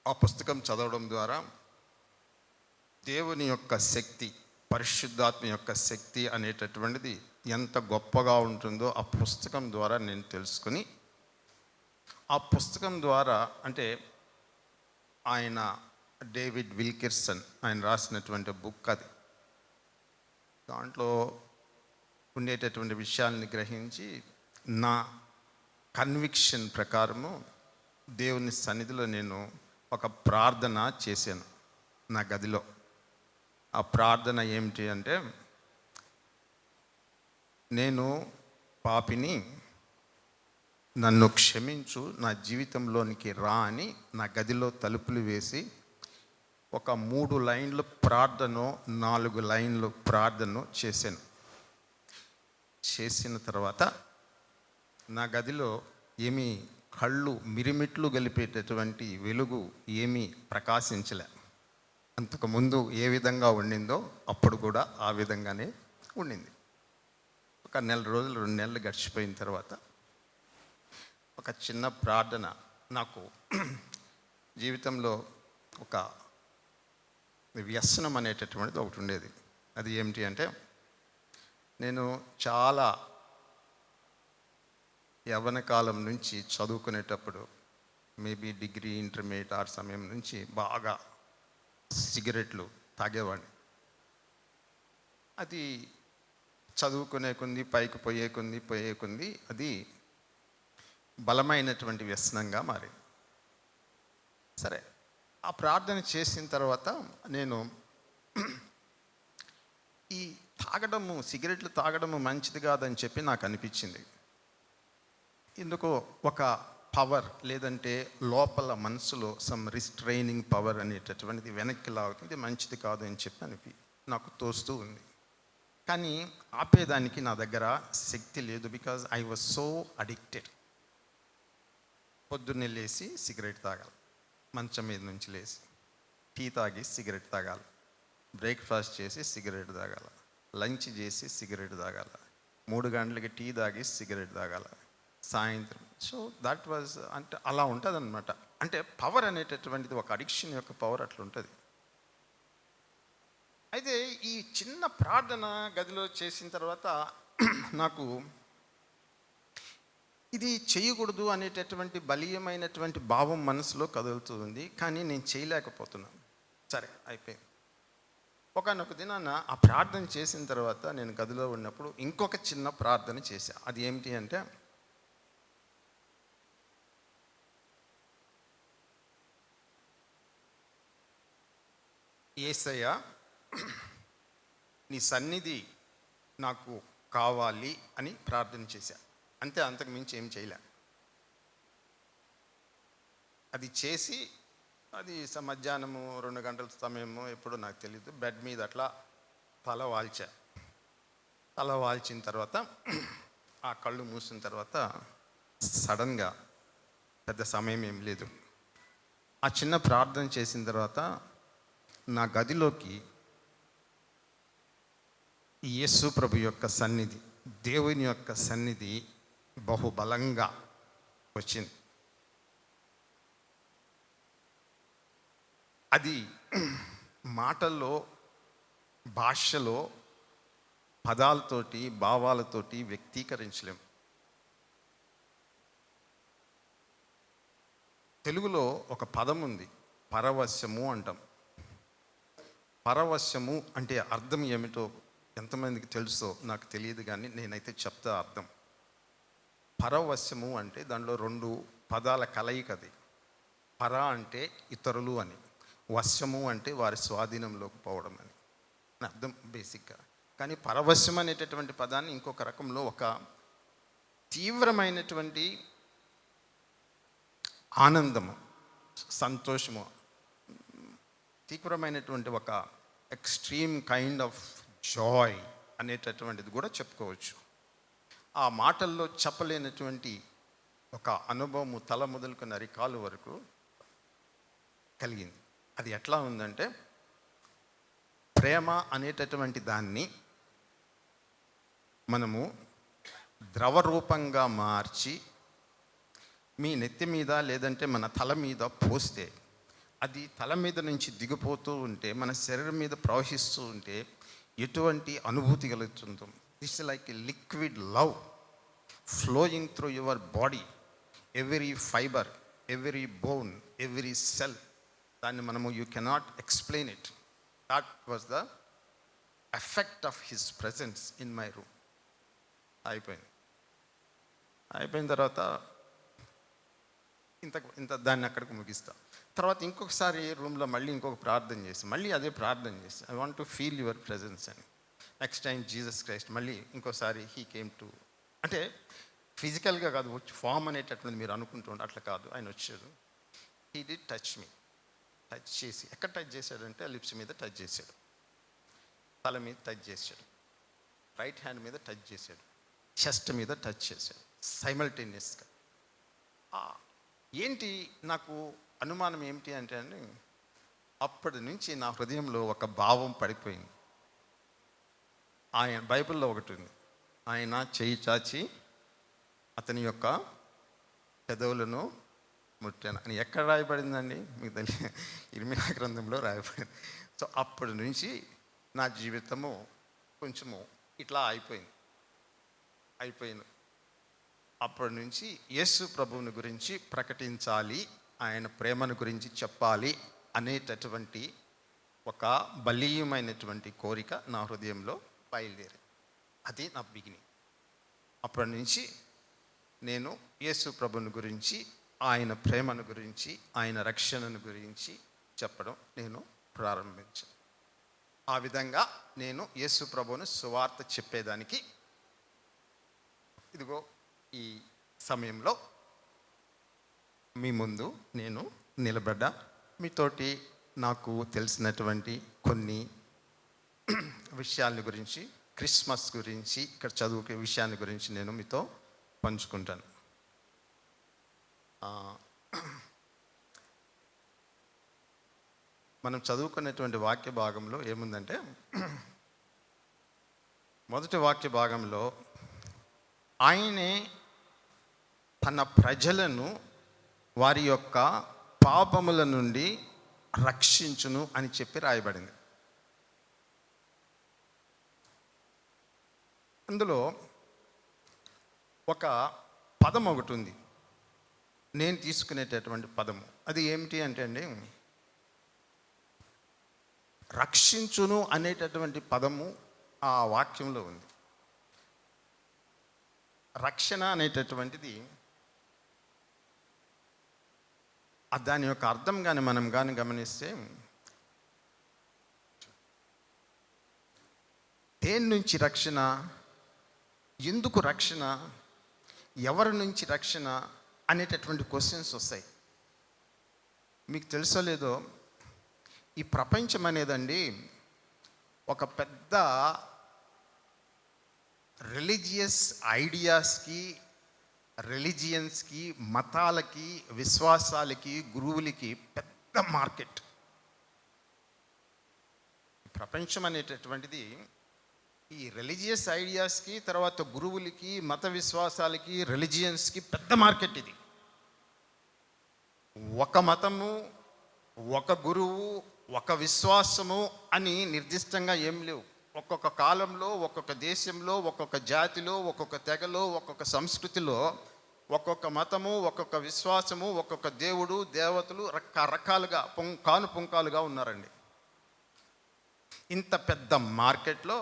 ఆ పుస్తకం చదవడం ద్వారా దేవుని యొక్క శక్తి, పరిశుద్ధాత్మ యొక్క శక్తి అనేటటువంటిది ఎంత గొప్పగా ఉంటుందో ఆ పుస్తకం ద్వారా నేను తెలుసుకుని, ఆ పుస్తకం ద్వారా అంటే ఆయన డేవిడ్ విల్కిర్సన్ ఆయన రాసినటువంటి బుక్ అది. దాంట్లో ఉండేటటువంటి విషయాల్ని గ్రహించి నా కన్విక్షన్ ప్రకారము దేవుని సన్నిధిలో నేను ఒక ప్రార్థన చేశాను నా గదిలో. ఆ ప్రార్థన ఏమిటి అంటే, నేను పాపిని, నన్ను క్షమించు, నా జీవితంలోనికి రా అని నా గదిలో తలుపులు వేసి ఒక 3 లైన్లు ప్రార్థన, 4 లైన్లు ప్రార్థన చేశాను. చేసిన తర్వాత నా గదిలో ఏమీ కళ్ళు మిరిమిట్లు గలిపేటటువంటి వెలుగు ఏమీ ప్రకాశించలే. అంతకుముందు ఏ విధంగా ఉండిందో అప్పుడు కూడా ఆ విధంగానే ఉండింది. ఒక 1 నెల రోజులు 2 నెలలు గడిచిపోయిన తర్వాత ఒక చిన్న ప్రార్థన, నాకు జీవితంలో ఒక వ్యసనం అనేటటువంటిది ఒకటి ఉండేది. అది ఏమిటి అంటే, నేను చాలా యవ్వన కాలం నుంచి చదువుకునేటప్పుడు, మేబీ డిగ్రీ ఇంటర్మీడియట్ ఆ సమయం నుంచి బాగా సిగరెట్లు తాగేవాడిని. అది చదువుకునే కొంది, పైకి పోయే కొంది అది బలమైనటువంటి వ్యసనంగా మారింది. సరే, ఆ ప్రార్థన చేసిన తర్వాత నేను ఈ తాగడము, సిగరెట్లు తాగడము మంచిది కాదని చెప్పి నాకు అనిపించింది. ఎందుకో ఒక పవర్, లేదంటే లోపల మనసులో సమ్ రిస్ట్రైనింగ్ పవర్ అనేటటువంటిది వెనక్కి లాగుతుంది, మంచిది కాదు అని చెప్పి నాకు తోస్తూ ఉంది. కానీ ఆపేదానికి నా దగ్గర శక్తి లేదు. Because I was so addicted. పొద్దున్నే లేచి సిగరెట్ తాగాలి, మంచం మీద నుంచి లేచి టీ తాగి సిగరెట్ తాగాలి, బ్రేక్ఫాస్ట్ చేసి సిగరెట్ తాగాలి, లంచ్ చేసి సిగరెట్ తాగాలి, 3 గంటలకి టీ తాగి సిగరెట్ తాగాలి, సాయంత్రం. సో దట్ వాజ్, అంటే అలా ఉంటుంది అనమాట. అంటే పవర్ అనేటటువంటిది, ఒక అడిక్షన్ యొక్క పవర్ అట్లా ఉంటుంది. అయితే ఈ చిన్న ప్రార్థన గదిలో చేసిన తర్వాత నాకు ఇది చేయకూడదు అనేటటువంటి బలీయమైనటువంటి భావం మనసులో కదులుతుంది. కానీ నేను చేయలేకపోతున్నాను. సరే, అయిపోయింది. ఒకనొక దినాన ఆ ప్రార్థన చేసిన తర్వాత నేను గదిలో ఉన్నప్పుడు ఇంకొక చిన్న ప్రార్థన చేశా. అది ఏమిటి అంటే, యేసయ్య, నీ సన్నిధి నాకు కావాలి అని ప్రార్థన చేశా. అంతే, అంతకు మించి ఏం చేయలే. అది చేసి అది మధ్యాహ్నము 2 గంటల సమయము ఎప్పుడు నాకు తెలియదు, బెడ్ మీద అట్లా తల వాల్చిన తర్వాత ఆ కళ్ళు మూసిన తర్వాత సడన్గా, పెద్ద సమయం ఏం లేదు, ఆ చిన్న ప్రార్థన చేసిన తర్వాత నా గదిలోకి యేసు ప్రభు యొక్క సన్నిధి, దేవుని యొక్క సన్నిధి బహుబలంగా వచ్చింది. అది మాటల్లో, భాషలో, పదాలతోటి, భావాలతోటి వ్యక్తీకరించలేం. తెలుగులో ఒక పదం ఉంది, పరవశము అంటాం. పరవశము అంటే అర్థం ఏమిటో ఎంతమందికి తెలుసో నాకు తెలియదు, కానీ నేనైతే చెప్తా అర్థం. పరవశము అంటే దాంట్లో 2 పదాల కలయిక. అది పర అంటే ఇతరులు అని, వశము అంటే వారి స్వాధీనంలోకి పోవడం అని అర్థం బేసిక్గా. కానీ పరవశం అనేటటువంటి పదాన్ని ఇంకొక రకంలో ఒక తీవ్రమైనటువంటి ఆనందము, సంతోషము, తీవ్రమైనటువంటి ఒక ఎక్స్ట్రీమ్ కైండ్ ఆఫ్ జాయ్ అనేటటువంటిది కూడా చెప్పుకోవచ్చు. ఆ మాటల్లో చెప్పలేనటువంటి ఒక అనుభవము తల మొదలుకున్న అరికాలు వరకు కలిగింది. అది ఎట్లా ఉందంటే, ప్రేమ అనేటటువంటి దాన్ని మనము ద్రవరూపంగా మార్చి మీ నెత్తి మీద, లేదంటే మన తల మీద పోస్తే అది తల మీద నుంచి దిగిపోతూ ఉంటే, మన శరీరం మీద ప్రవహిస్తూ ఉంటే ఎటువంటి అనుభూతి కలుగుతుందో. This like a liquid love flowing through your body, every fibre, every bone, every cell. దాన్ని మనము you cannot explain it. That was the effect of his presence in my room. అయిపోయిన తర్వాత ఇంత దాన్ని అక్కడికి ముగిస్తా. తర్వాత ఇంకొకసారి రూమ్లో మళ్ళీ ఇంకొక ప్రార్థన చేసి, మళ్ళీ అదే ప్రార్థన చేసి, I want to feel your presence అని. నెక్స్ట్ టైం జీసస్ క్రైస్ట్ మళ్ళీ ఇంకోసారి హీ కేమ్ టు, అంటే ఫిజికల్గా కాదు, వచ్చి ఫామ్ అనేటటువంటిది మీరు అనుకుంటుండే అట్లా కాదు, ఆయన వచ్చాడు. He D touch me, touch చేసి, ఎక్కడ టచ్ చేశాడంటే లిప్స్ మీద టచ్ చేశాడు, తల మీద టచ్ చేశాడు, రైట్ హ్యాండ్ మీద టచ్ చేశాడు, చెస్ట్ మీద టచ్ చేశాడు సైమల్టేనియస్గా. ఏంటి నాకు అనుమానం ఏమిటి అంటే అండి, అప్పటి నుంచి నా హృదయంలో ఒక భావం పడిపోయింది. ఆయన బైబిల్లో ఒకటి ఉంది, ఆయన చేయి చాచి అతని యొక్క పెదవులను ముట్టాను అని. ఎక్కడ రాయబడిందండి మీకు తెలియదు, ఇర్మియా గ్రంథంలో రాయబడింది. సో అప్పటి నుంచి నా జీవితము కొంచెము ఇట్లా అయిపోయింది. అప్పటి నుంచి యేసు ప్రభువుని గురించి ప్రకటించాలి, ఆయన ప్రేమను గురించి చెప్పాలి అనేటటువంటి ఒక బలీయమైనటువంటి కోరిక నా హృదయంలో బయలుదేరి, అది నా బిగినింగ్. అప్పటి నుంచి నేను యేసు ప్రభువుని గురించి, ఆయన ప్రేమను గురించి, ఆయన రక్షణను గురించి చెప్పడం నేను ప్రారంభించాను. ఆ విధంగా నేను యేసు ప్రభువును సువార్త చెప్పేదానికి ఇదిగో ఈ సమయంలో మీ ముందు నేను నిలబడ్డా. మీతోటి నాకు తెలిసినటువంటి కొన్ని విషయాల గురించి, క్రిస్మస్ గురించి, ఇక్కడ చదువుకే విషయాన్ని గురించి నేను మీతో పంచుకుంటాను. మనం చదువుకునేటువంటి వాక్య భాగంలో ఏముందంటే, మొదటి వాక్య భాగంలో ఆయనే తన ప్రజలను వారి యొక్క పాపముల నుండి రక్షించును అని చెప్పి రాయబడింది. అందులో ఒక పదం ఒకటి ఉంది, నేను తీసుకునేటటువంటి పదము. అది ఏమిటి అంటే అండి, రక్షించును అనేటటువంటి పదము ఆ వాక్యంలో ఉంది. రక్షణ అనేటటువంటిది దాని యొక్క అర్థం కానీ మనం కానీ గమనిస్తే, దేని నుంచి రక్షణ, ఎందుకు రక్షణ, ఎవరి నుంచి రక్షణ అనేటటువంటి క్వశ్చన్స్ వస్తాయి. మీకు తెలుసో లేదో, ఈ ప్రపంచం అనేదండి ఒక పెద్ద రిలీజియస్ ఐడియాస్కి, రిలీజియన్స్కి, మతాలకి, విశ్వాసాలకి, గురువులకి పెద్ద మార్కెట్. ప్రపంచం అనేటటువంటిది ఈ రిలీజియస్ ఐడియాస్కి, తర్వాత గురువులకి, మత విశ్వాసాలకి, రిలీజియన్స్కి పెద్ద మార్కెట్ ఇది. ఒక మతము, ఒక గురువు, ఒక విశ్వాసము అని నిర్దిష్టంగా ఏం లేవు. ఒక్కొక్క కాలంలో, ఒక్కొక్క దేశంలో, ఒక్కొక్క జాతిలో, ఒక్కొక్క తెగలో, ఒక్కొక్క సంస్కృతిలో ఒక్కొక్క మతము, ఒక్కొక్క విశ్వాసము, ఒక్కొక్క దేవుడు, దేవతలు రకరకాలుగా పుంకాలుగా ఉన్నారండి. ఇంత పెద్ద మార్కెట్లో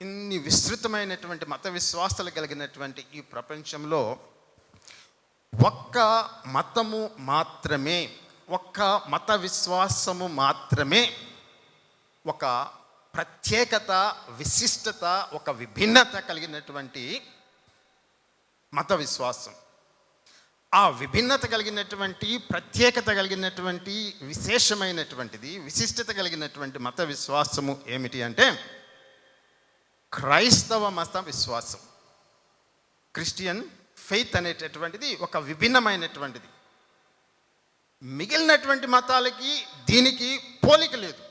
ఇన్ని విస్తృతమైనటువంటి మత విశ్వాసాలు కలిగినటువంటి ఈ ప్రపంచంలో ఒక్క మతము మాత్రమే, ఒక్క మత విశ్వాసము మాత్రమే ఒక ప్రత్యేకత, విశిష్టత, ఒక విభిన్నత కలిగినటువంటి మత విశ్వాసం. ఆ విభిన్నత కలిగినటువంటి, ప్రత్యేకత కలిగినటువంటి, విశేషమైనటువంటిది, విశిష్టత కలిగినటువంటి మత విశ్వాసము ఏమిటి అంటే క్రైస్తవ మత విశ్వాసం. క్రిస్టియన్ ఫెయిత్ అనేటటువంటిది ఒక విభిన్నమైనటువంటిది. మిగిలినటువంటి మతాలకి దీనికి పోలిక లేదు.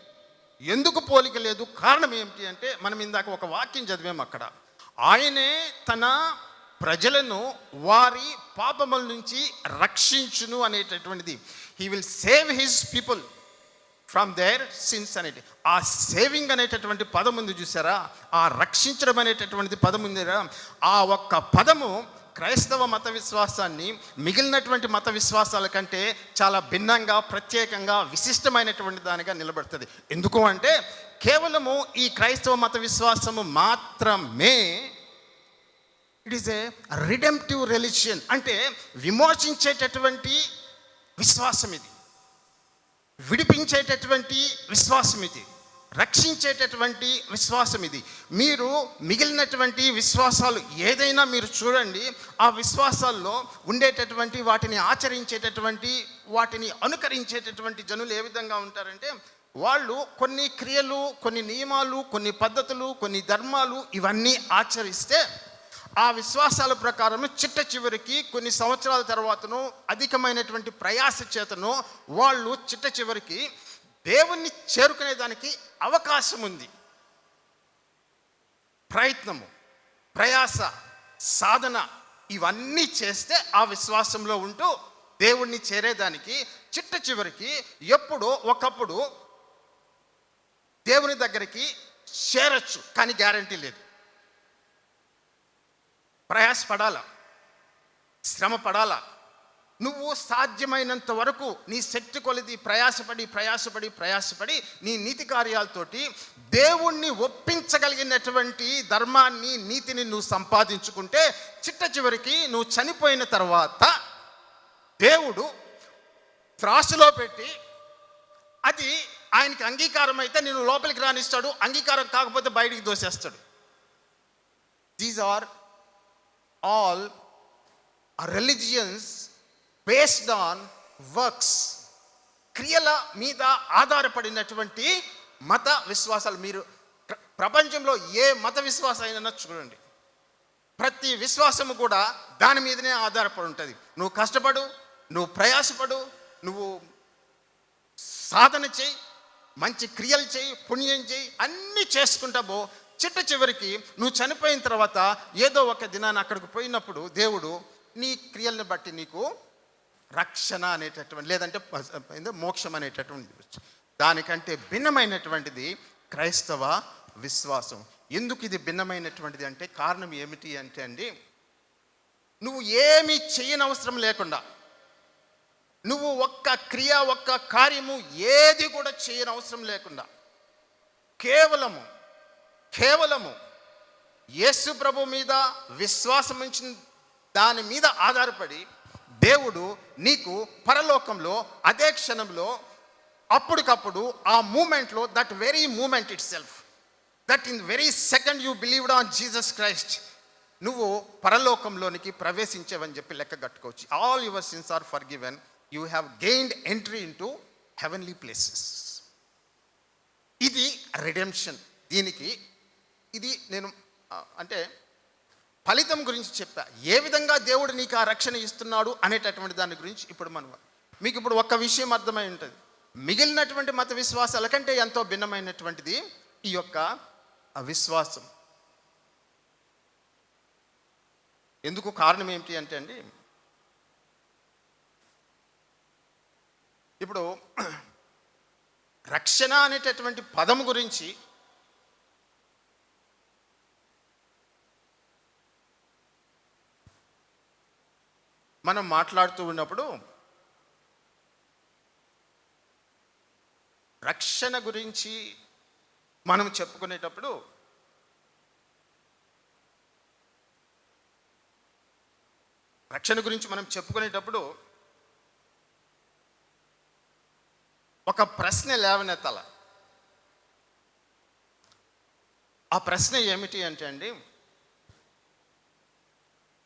ఎందుకు పోలిక లేదు, కారణం ఏమిటి అంటే, మనం ఇందాక ఒక వాక్యం చదివాము. అక్కడ ఆయనే తన ప్రజలను వారి పాపముల నుంచి రక్షించును అనేటటువంటిది. He will save his people from their sins అనేది. ఆ సేవింగ్ అనేటటువంటి పదం ఉంది చూసారా, ఆ రక్షించడం అనేటటువంటి పదం ఉందిరా, ఆ ఒక్క పదము క్రైస్తవ మత విశ్వాసాన్ని మిగిలినటువంటి మత విశ్వాసాల కంటే చాలా భిన్నంగా, ప్రత్యేకంగా, విశిష్టమైనటువంటి దానిగా నిలబడుతుంది. ఎందుకు అంటే కేవలము ఈ క్రైస్తవ మత విశ్వాసము మాత్రమే it is a redemptive religion, అంటే విమోచించేటటువంటి విశ్వాసం ఇది, విడిపించేటటువంటి విశ్వాసం ఇది, రక్షించేటటువంటి విశ్వాసం ఇది. మీరు మిగిలినటువంటి విశ్వాసాలు ఏదైనా మీరు చూడండి, ఆ విశ్వాసాల్లో ఉండేటటువంటి వాటిని ఆచరించేటటువంటి, వాటిని అనుకరించేటటువంటి జనులు ఏ విధంగా ఉంటారంటే, వాళ్ళు కొన్ని క్రియలు, కొన్ని నియమాలు, కొన్ని పద్ధతులు, కొన్ని ధర్మాలు ఇవన్నీ ఆచరిస్తే ఆ విశ్వాసాల ప్రకారం చిట్ట చివరికి కొన్ని సంవత్సరాల తర్వాతనో అధికమైనటువంటి ప్రయాస చేతనో వాళ్ళు చిట్ట చివరికి దేవుణ్ణి చేరుకునేదానికి అవకాశం ఉంది. ప్రయత్నము, ప్రయాస, సాధన ఇవన్నీ చేస్తే ఆ విశ్వాసంలో ఉంటూ దేవుణ్ణి చేరేదానికి చిట్ట చివరికి ఎప్పుడో ఒకప్పుడు దేవుని దగ్గరికి చేరచ్చు, కానీ గ్యారంటీ లేదు. ప్రయాసపడాలా, శ్రమ పడాలా, నువ్వు సాధ్యమైనంత వరకు నీ శక్తి కొలిది ప్రయాసపడి నీ నీతి కార్యాలతోటి దేవుణ్ణి ఒప్పించగలిగినటువంటి ధర్మాన్ని, నీతిని నువ్వు సంపాదించుకుంటే చిట్ట చివరికి నువ్వు చనిపోయిన తర్వాత దేవుడు త్రాసులో పెట్టి అది ఆయనకి అంగీకారం అయితే నేను లోపలికి రానిస్తాడు, అంగీకారం కాకపోతే బయటికి దోసేస్తాడు. These are all are religions based on works. క్రియల మీద ఆధారపడినటువంటి మత విశ్వాసాలు. మీరు ప్రపంచంలో ఏ మత విశ్వాసం అయినా చూడండి, ప్రతి విశ్వాసము కూడా దాని మీదనే ఆధారపడి ఉంటుంది. నువ్వు కష్టపడు, నువ్వు ప్రయాసపడు, నువ్వు సాధన చేయి, మంచి క్రియలు చేయి, పుణ్యం చేయి, అన్నీ చేసుకుంటావో చిట్ట చివరికి నువ్వు చనిపోయిన తర్వాత ఏదో ఒక దినాన్ని అక్కడికి పోయినప్పుడు దేవుడు నీ క్రియల్ని బట్టి నీకు రక్షణ అనేటటువంటి, లేదంటే మోక్షం అనేటటువంటిది. దానికంటే భిన్నమైనటువంటిది క్రైస్తవ విశ్వాసం. ఎందుకు ఇది భిన్నమైనటువంటిది అంటే కారణం ఏమిటి అంటే అండి, నువ్వు ఏమీ చేయనవసరం లేకుండా, నువ్వు ఒక్క క్రియ, ఒక్క కార్యము ఏది కూడా చేయనవసరం లేకుండా కేవలము యేసు ప్రభు మీద విశ్వాసం ఉంచిన దాని మీద ఆధారపడి దేవుడు నీకు పరలోకంలో అదే క్షణంలో అప్పటికప్పుడు ఆ మూమెంట్లో, that very moment itself, that in very second you believed on Jesus Christ, నువ్వు పరలోకంలోనికి ప్రవేశించేవని చెప్పి లెక్క కట్టుకోవచ్చు. All your sins are forgiven, you have gained entry into heavenly places. ఇది రిడెంప్షన్. దీనికి ఇది నేను అంటే ఫలితం గురించి చెప్పా, ఏ విధంగా దేవుడు నీకు ఆ రక్షణ ఇస్తున్నాడు అనేటటువంటి దాని గురించి ఇప్పుడు మీకు ఇప్పుడు ఒక్క విషయం అర్థమై ఉంటుంది. మిగిలినటువంటి మత విశ్వాసాల కంటే ఎంతో భిన్నమైనటువంటిది ఈ యొక్క విశ్వాసం. ఎందుకు కారణం ఏమిటి అంటే అండి, ఇప్పుడు రక్షణ అనేటటువంటి పదం గురించి మనం మాట్లాడుతూ ఉన్నప్పుడు రక్షణ గురించి మనం చెప్పుకునేటప్పుడు ఒక ప్రశ్న లేవనెత్తాల. ఆ ప్రశ్న ఏమిటి అంటే అండి,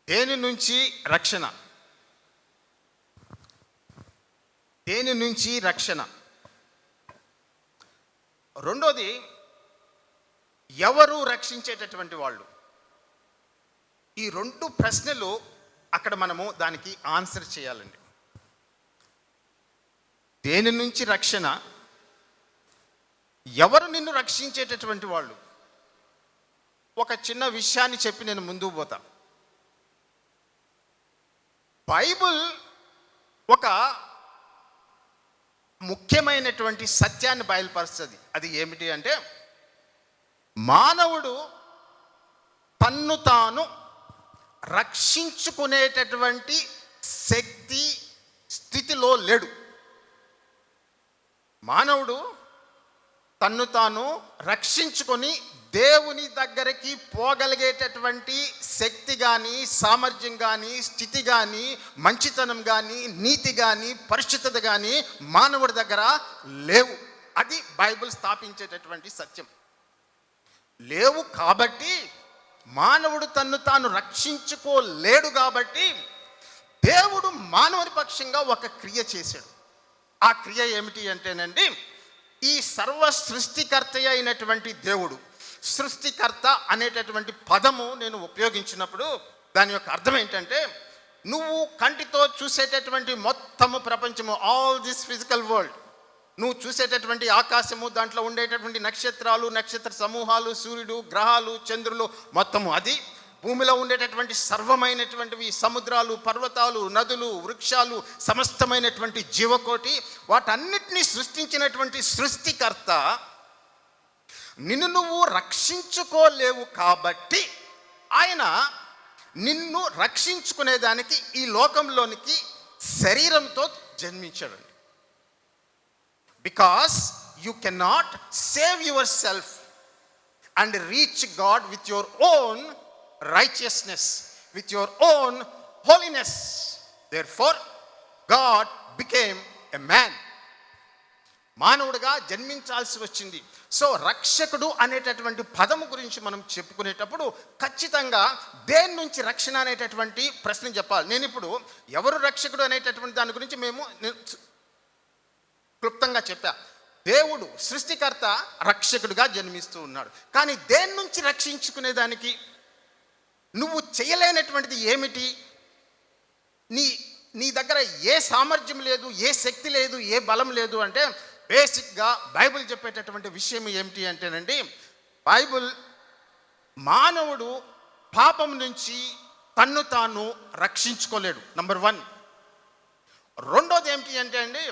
దేని నుంచి రక్షణ? దేని నుంచి రక్షణ? రెండోది, ఎవరు రక్షించేటటువంటి వాళ్ళు? ఈ రెండు ప్రశ్నలు అక్కడ మనము దానికి ఆన్సర్ చేయాలండి. దేని నుంచి రక్షణ, ఎవరు నిన్ను రక్షించేటటువంటి వాళ్ళు? ఒక చిన్న విషయాన్ని చెప్పి నేను ముందుకు పోతా. బైబిల్ ఒక ముఖ్యమైనటువంటి సత్యాన్ని బయలుపరుస్తుంది. అది ఏమిటి అంటే, మానవుడు తన్ను తాను రక్షించుకునేటటువంటి శక్తి స్థితిలో లేడు. మానవుడు తన్ను తాను రక్షించుకొని దేవుని దగ్గరికి పోగలిగేటటువంటి శక్తి కానీ, సామర్థ్యం కానీ, స్థితి కానీ, మంచితనం కానీ, నీతి కానీ, పరిశుద్ధత కానీ మానవుడి దగ్గర లేవు. అది బైబిల్ స్థాపించేటటువంటి సత్యం. లేవు కాబట్టి మానవుడు తన్ను తాను రక్షించుకోలేడు కాబట్టి దేవుడు మానవుని పక్షంగా ఒక క్రియ చేశాడు. ఆ క్రియ ఏమిటి అంటేనండి, ఈ సర్వ సృష్టికర్త అయినటువంటి దేవుడు, సృష్టికర్త అనేటటువంటి పదము నేను ఉపయోగించినప్పుడు దాని యొక్క అర్థం ఏంటంటే, నువ్వు కంటితో చూసేటటువంటి మొత్తము ప్రపంచము, ఆల్ దిస్ ఫిజికల్ వరల్డ్, నువ్వు చూసేటటువంటి ఆకాశము, దాంట్లో ఉండేటటువంటి నక్షత్రాలు, నక్షత్ర సమూహాలు, సూర్యుడు, గ్రహాలు, చంద్రులు, మొత్తము అది, భూమిలో ఉండేటటువంటి సర్వమైనటువంటివి, సముద్రాలు, పర్వతాలు, నదులు, వృక్షాలు, సమస్తమైనటువంటి జీవకోటి, వాటన్నిటినీ సృష్టించినటువంటి సృష్టికర్త నిన్ను నువ్వు రక్షించుకోలేవు కాబట్టి ఆయన నిన్ను రక్షించుకునేదానికి ఈ లోకంలోనికి శరీరంతో జన్మించాడండి. Because you cannot save yourself and reach God with your own righteousness, with your own holiness. Therefore God became a man. మానవుడిగా జన్మించాల్సి వచ్చింది. సో రక్షకుడు అనేటటువంటి పదము గురించి మనం చెప్పుకునేటప్పుడు ఖచ్చితంగా దేని నుంచి రక్షణ అనేటటువంటి ప్రశ్న చెప్పాలి. నేను ఇప్పుడు ఎవరు రక్షకుడు అనేటటువంటి దాని గురించి క్లుప్తంగా చెప్పా. దేవుడు సృష్టికర్త రక్షకుడిగా జన్మిస్తూ ఉన్నాడు. కానీ దేని నుంచి రక్షించుకునేదానికి నువ్వు చేయలేనటువంటిది ఏమిటి? నీ దగ్గర ఏ సామర్థ్యం లేదు, ఏ శక్తి లేదు, ఏ బలం లేదు అంటే బేసిక్గా బైబిల్ చెప్పేటటువంటి విషయం ఏమిటి అంటేనండి, బైబిల్ మానవుడు పాపం నుంచి తన్ను తాను రక్షించుకోలేడు, నంబర్ 1. రెండోది ఏమిటి అంటే అండి,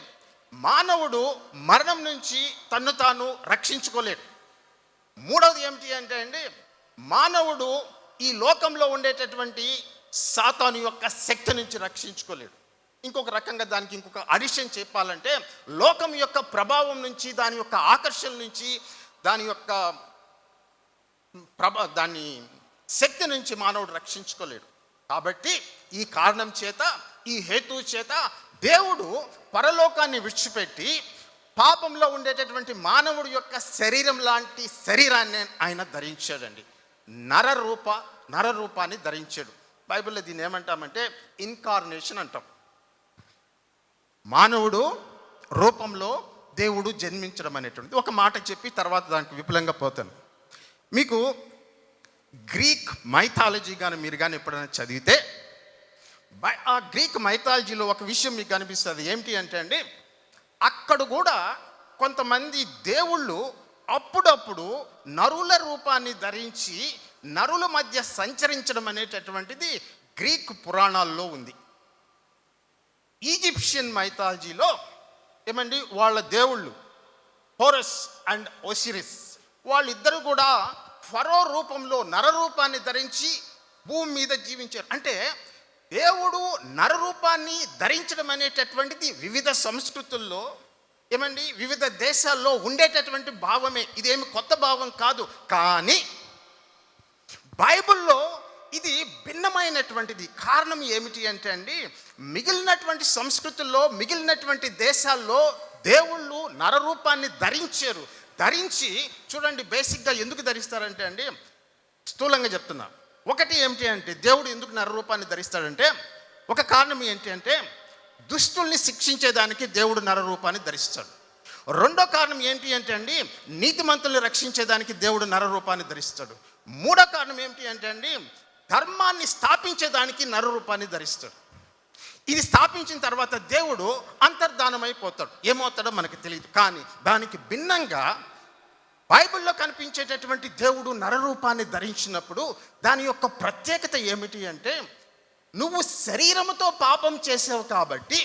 మానవుడు మరణం నుంచి తన్ను తాను రక్షించుకోలేడు. మూడవది ఏమిటి అంటే అండి, మానవుడు ఈ లోకంలో ఉండేటటువంటి సాతాను యొక్క శక్తి నుంచి రక్షించుకోలేడు. ఇంకొక రకంగా దానికి ఇంకొక అడిషన్ చెప్పాలంటే, లోకం యొక్క ప్రభావం నుంచి, దాని యొక్క ఆకర్షణ నుంచి, దాని యొక్క దాని శక్తి నుంచి మానవుడు రక్షించుకోలేడు. కాబట్టి ఈ కారణం చేత, ఈ హేతువు చేత దేవుడు పరలోకాన్ని విడిచిపెట్టి పాపంలో ఉండేటటువంటి మానవుడి యొక్క శరీరం లాంటి శరీరాన్ని ఆయన ధరించాడండి. నరరూపాన్ని ధరించాడు. బైబిల్లో దీన్ని ఏమంటామంటే ఇన్కార్నేషన్ అంటాం. మానవుడు రూపంలో దేవుడు జన్మించడం అనేటువంటిది. ఒక మాట చెప్పి తర్వాత దానికి విపులంగా పోతాను. మీకు గ్రీక్ మైథాలజీ కానీ మీరు కానీ ఎప్పుడైనా చదివితే ఆ గ్రీక్ మైథాలజీలో ఒక విషయం మీకు కనిపిస్తుంది. ఏమిటి అంటే అండి, అక్కడ కూడా కొంతమంది దేవుళ్ళు అప్పుడప్పుడు నరుల రూపాన్ని ధరించి నరుల మధ్య సంచరించడం అనేటటువంటిది గ్రీక్ పురాణాల్లో ఉంది. ఈజిప్షియన్ మైథాలజీలో ఏమండి, వాళ్ళ దేవుళ్ళు హోరస్ అండ్ ఒసిరిస్ వాళ్ళిద్దరూ కూడా ఫరో రూపంలో నరరూపాన్ని ధరించి భూమి మీద జీవించారు. అంటే దేవుడు నరరూపాన్ని ధరించడం అనేటటువంటిది వివిధ సంస్కృతుల్లో ఏమండి, వివిధ దేశాల్లో ఉండేటటువంటి భావమే. ఇదేమి కొత్త భావం కాదు. కానీ బైబిల్లో ఇది భిన్నమైనటువంటిది. కారణం ఏమిటి అంటే అండి, మిగిలినటువంటి సంస్కృతుల్లో, మిగిలినటువంటి దేశాల్లో దేవుళ్ళు నరరూపాన్ని ధరించారు. ధరించి చూడండి, బేసిక్గా ఎందుకు ధరిస్తారంటే అండి, స్థూలంగా చెప్తున్నా. ఒకటి ఏమిటి అంటే, దేవుడు ఎందుకు నరరూపాన్ని ధరిస్తాడంటే, ఒక కారణం ఏంటి అంటే, దుష్టుల్ని శిక్షించేదానికి దేవుడు నరరూపాన్ని ధరిస్తాడు. రెండో కారణం ఏంటి అంటే అండి, నీతిమంతుల్ని రక్షించేదానికి దేవుడు నరరూపాన్ని ధరిస్తాడు. మూడో కారణం ఏమిటి అంటే అండి, ధర్మాన్ని స్థాపించేదానికి నరరూపాన్ని ధరిస్తాడు. ఇది స్థాపించిన తర్వాత దేవుడు అంతర్ధానమైపోతాడు. ఏమవుతాడో మనకు తెలియదు. కానీ దానికి భిన్నంగా బైబిల్లో కనిపించేటటువంటి దేవుడు నరరూపాన్ని ధరించినప్పుడు దాని యొక్క ప్రత్యేకత ఏమిటి అంటే, నువ్వు శరీరముతో పాపం చేసావు కాబట్టి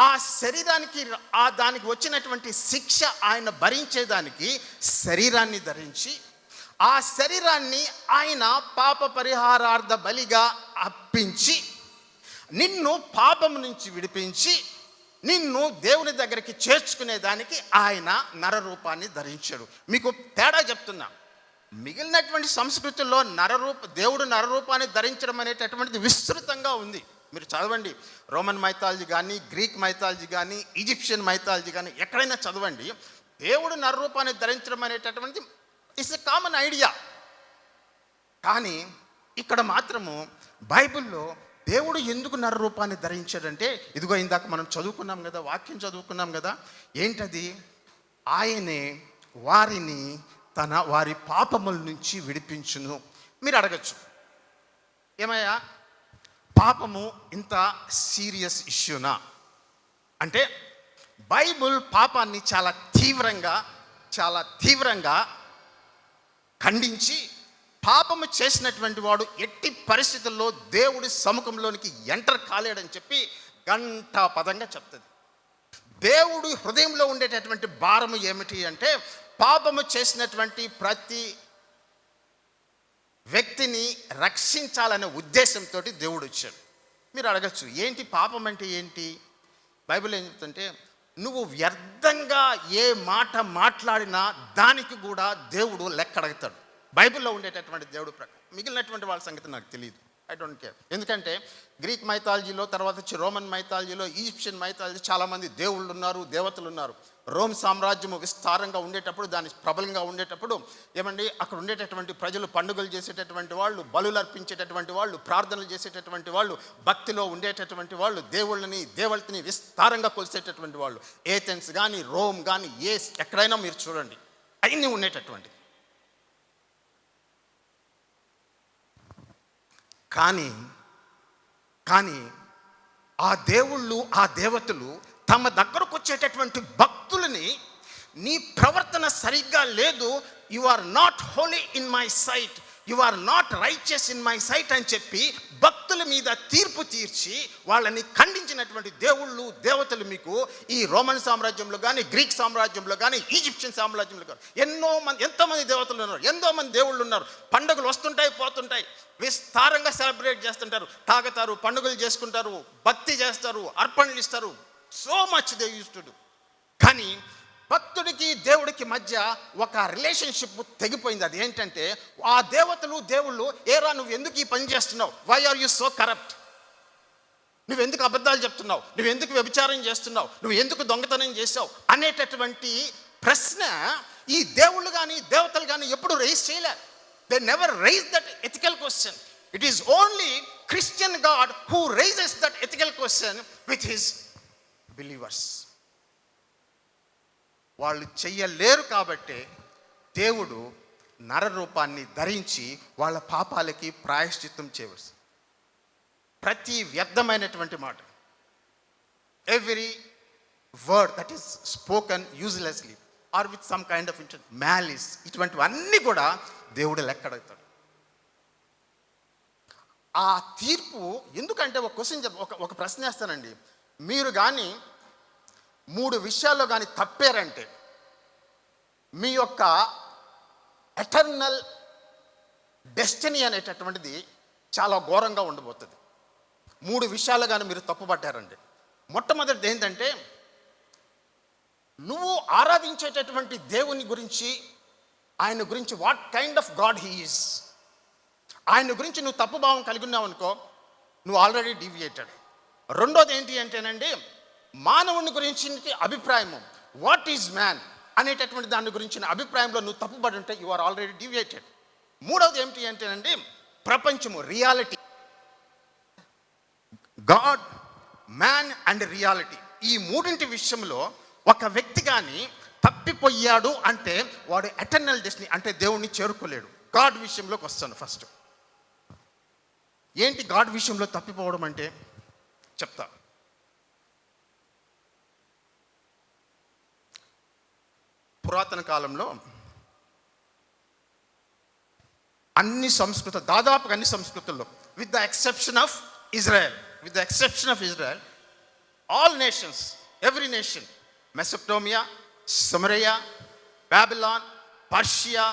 ఆ శరీరానికి దానికి వచ్చినటువంటి శిక్ష ఆయన భరించేదానికి శరీరాన్ని ధరించి, ఆ శరీరాన్ని ఆయన పాప పరిహారార్థ బలిగా అర్పించి, నిన్ను పాపం నుంచి విడిపించి నిన్ను దేవుని దగ్గరికి చేర్చుకునేదానికి ఆయన నరరూపాన్ని ధరించాడు. మీకు తేడా చెప్తున్నా, మిగిలినటువంటి సంస్కృతుల్లో దేవుడు నరరూపాన్ని ధరించడం అనేటటువంటిది విస్తృతంగా ఉంది. మీరు చదవండి, రోమన్ మైథాలజీ కానీ, గ్రీక్ మైథాలజీ కానీ, ఈజిప్షియన్ మైథాలజీ కానీ, ఎక్కడైనా చదవండి, దేవుడు నరరూపాన్ని ధరించడం అనేటటువంటిది ఇట్స్ ఎ కామన్ ఐడియా. కానీ ఇక్కడ మాత్రము బైబిల్లో దేవుడు ఎందుకు నరరూపాన్ని ధరించాడంటే, ఇదిగో ఇందాక మనం చదువుకున్నాం కదా, వాక్యం చదువుకున్నాం కదా, ఏంటది? ఆయనే వారిని వారి పాపముల నుంచి విడిపించును. మీరు అడగచ్చు, ఏమయ్యా పాపము ఇంత సీరియస్ ఇష్యూనా అంటే, బైబుల్ పాపాన్ని చాలా తీవ్రంగా ఖండించి, పాపము చేసినటువంటి వాడు ఎట్టి పరిస్థితుల్లో దేవుడి సముఖంలోనికి ఎంటర్ కాలేడని చెప్పి గంటా పదంగా చెప్తుంది. దేవుడి హృదయంలో ఉండేటటువంటి భారము ఏమిటి అంటే, పాపము చేసినటువంటి ప్రతి వ్యక్తిని రక్షించాలనే ఉద్దేశంతో దేవుడు వచ్చాడు. మీరు అడగచ్చు, ఏంటి పాపం అంటే ఏంటి? బైబిల్ ఏం చెప్తుంటే, నువ్వు వ్యర్థంగా ఏ మాట మాట్లాడినా దానికి కూడా దేవుడు లెక్క అడుగుతాడు. బైబిల్లో ఉండేటటువంటి దేవుడు ప్రకారం. మిగిలినటువంటి వాళ్ళ సంగతి నాకు తెలియదు, ఐ డోంట్ కేర్. ఎందుకంటే గ్రీక్ మైథాలజీలో, తర్వాత వచ్చి రోమన్ మైథాలజీలో, ఈజిప్షియన్ మైథాలజీ చాలామంది దేవుళ్ళు ఉన్నారు, దేవతలు ఉన్నారు. రోమ్ సామ్రాజ్యము విస్తారంగా ఉండేటప్పుడు, దాని ప్రబలంగా ఉండేటప్పుడు ఏమండి, అక్కడ ఉండేటటువంటి ప్రజలు పండుగలు చేసేటటువంటి వాళ్ళు, బలులు అర్పించేటటువంటి వాళ్ళు, ప్రార్థనలు చేసేటటువంటి వాళ్ళు, భక్తిలో ఉండేటటువంటి వాళ్ళు, దేవతని విస్తారంగా కొలిసేటటువంటి వాళ్ళు. ఏథెన్స్ కానీ, రోమ్ కానీ, ఎక్కడైనా మీరు చూడండి, అవన్నీ ఉండేటటువంటి. కానీ ఆ దేవుళ్ళు, ఆ దేవతలు తమ దగ్గరకు వచ్చేటటువంటి భక్తులని, నీ ప్రవర్తన సరిగ్గా లేదు, you are not holy in my sight, you are not righteous in my sight అని చెప్పి భక్తుల మీద తీర్పు తీర్చి వాళ్ళని ఖండించినటువంటి దేవుళ్ళు, దేవతలు మీకు ఈ రోమన్ సామ్రాజ్యంలో కానీ, గ్రీక్ సామ్రాజ్యంలో కానీ, ఈజిప్షియన్ సామ్రాజ్యంలో కానీ ఎంతోమంది దేవతలు ఉన్నారు, ఎంతోమంది దేవుళ్ళు ఉన్నారు. పండుగలు వస్తుంటాయి, పోతుంటాయి, విస్తారంగా సెలబ్రేట్ చేస్తుంటారు, తాగుతారు, పండుగలు చేసుకుంటారు, భక్తి చేస్తారు, అర్పణలు ఇస్తారు. So much they used to do. కానీ భక్తుడికి దేవుడికి మధ్య ఒక రిలేషన్షిప్ తెగిపోయింది. అది ఏంటంటే, ఆ దేవతలు, దేవుళ్ళు, ఏరా నువ్వు ఎందుకు ఈ పని చేస్తున్నావు, why are you so corrupt, నువ్వెందుకు అబద్ధాలు చెప్తున్నావు, నువ్వెందుకు వ్యభిచారం చేస్తున్నావు, నువ్వు ఎందుకు దొంగతనం చేసావు అనేటటువంటి ప్రశ్న ఈ దేవుళ్ళు కానీ, దేవతలు కానీ ఎప్పుడు రైజ్ చేయలే. They never raise that ethical question. It is only Christian God who raises that ethical question with his believers. వాళ్ళు చెయ్యలేరు కాబట్టి దేవుడు నరరూపాన్ని ధరించి వాళ్ళ పాపాలకి ప్రాయశ్చిత్తం చేయవలసి. ప్రతి వ్యర్థమైనటువంటి మాట, every word that is spoken uselessly or with some kind of malice, ఇటువంటివన్నీ కూడా దేవుడు లెక్కడవుతాడు. ఆ తీర్పు ఎందుకంటే, ఒక క్వశ్చన్ ఒక ప్రశ్న వేస్తానండి, మీరు కానీ 3 విషయాల్లో కానీ తప్పారంటే మీ యొక్క ఎటర్నల్ డెస్టినీ అనేటటువంటిది చాలా ఘోరంగా ఉండబోతుంది. 3 విషయాలు కానీ మీరు తప్పుపట్టారండి. మొట్టమొదటిది ఏంటంటే, నువ్వు ఆరాధించేటటువంటి దేవుని గురించి, ఆయన గురించి, what kind of God he is, ఆయన గురించి నువ్వు తప్పు భావం కలిగి ఉన్నావు అనుకో, నువ్వు ఆల్రెడీ డీవియేటెడ్. రెండోది ఏంటి అంటేనండి, మానవుని గురించి అభిప్రాయము, వాట్ ఈజ్ మ్యాన్ అనేటటువంటి దాని గురించిన అభిప్రాయంలో నువ్వు తప్పుపడి ఉంటే యు ఆర్ ఆల్రెడీ డీవియేటెడ్. మూడవది ఏమిటి అంటేనండి, ప్రపంచము, reality, God, man and reality. ఈ మూడింటి విషయంలో ఒక వ్యక్తి కానీ తప్పిపోయాడు అంటే వాడు ఎటర్నల్ డెస్టినీ అంటే దేవుణ్ణి చేరుకోలేడు. గాడ్ విషయంలోకి వస్తాను ఫస్ట్. ఏంటి గాడ్ విషయంలో తప్పిపోవడం అంటే చెప్తా. పురాతన కాలంలో దాదాపుగా అన్ని సంస్కృతుల్లో, with the exception of Israel all nations, every nation, Mesopotamia, Samaria, Babylon, Persia,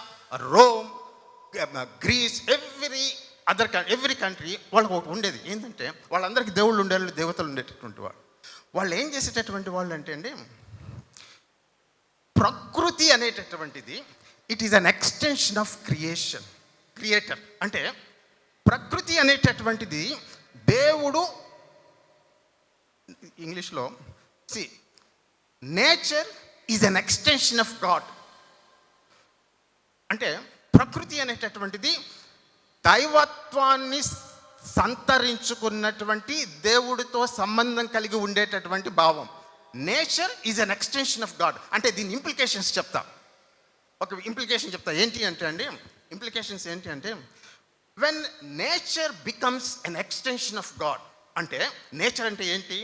Rome, Greece, every country వాళ్ళకి ఒకటి ఉండేది. ఏంటంటే వాళ్ళందరికీ దేవుళ్ళు ఉండేవాళ్ళు, దేవతలు ఉండేటటువంటి వాళ్ళు. వాళ్ళు ఏం చేసేటటువంటి వాళ్ళు అంటే అండి, ప్రకృతి అనేటటువంటిది it is an extension of creator. అంటే ప్రకృతి అనేటటువంటిది దేవుడు, ఇంగ్లీష్లో nature is an extension of God. అంటే ప్రకృతి అనేటటువంటిది దైవత్వాన్ని సంతరించుకున్నటువంటి దేవుడితో సంబంధం కలిగి ఉండేటటువంటి భావం. Nature is an extension of God. అంటే దీని ఇంప్లికేషన్స్ చెప్తా, ఒక ఇంప్లికేషన్ చెప్తా. ఇంప్లికేషన్స్ ఏంటి అంటే when nature becomes an extension of God, అంటే నేచర్ అంటే ఏంటి?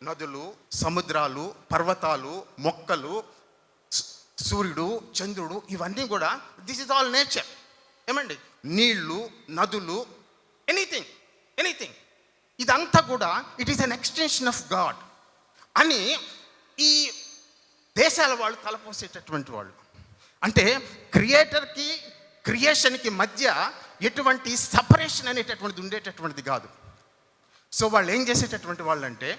నదులు, సముద్రాలు, పర్వతాలు, మొక్కలు, సూర్యుడు, చంద్రుడు, ఇవన్నీ కూడా దిస్ ఇస్ ఆల్ నేచర్. ఏమండి? నీళ్లు, నదులు, ఎనీథింగ్ ఇదంతా కూడా it is an extension of God అని ఈ దేశాల వాళ్ళు తలపోసేటటువంటి వాళ్ళు. అంటే క్రియేటర్కి క్రియేషన్కి మధ్య ఎటువంటి సపరేషన్ అనేటటువంటిది ఉండేటటువంటిది కాదు. సో వాళ్ళు ఏం చేసేటటువంటి వాళ్ళు అంటే,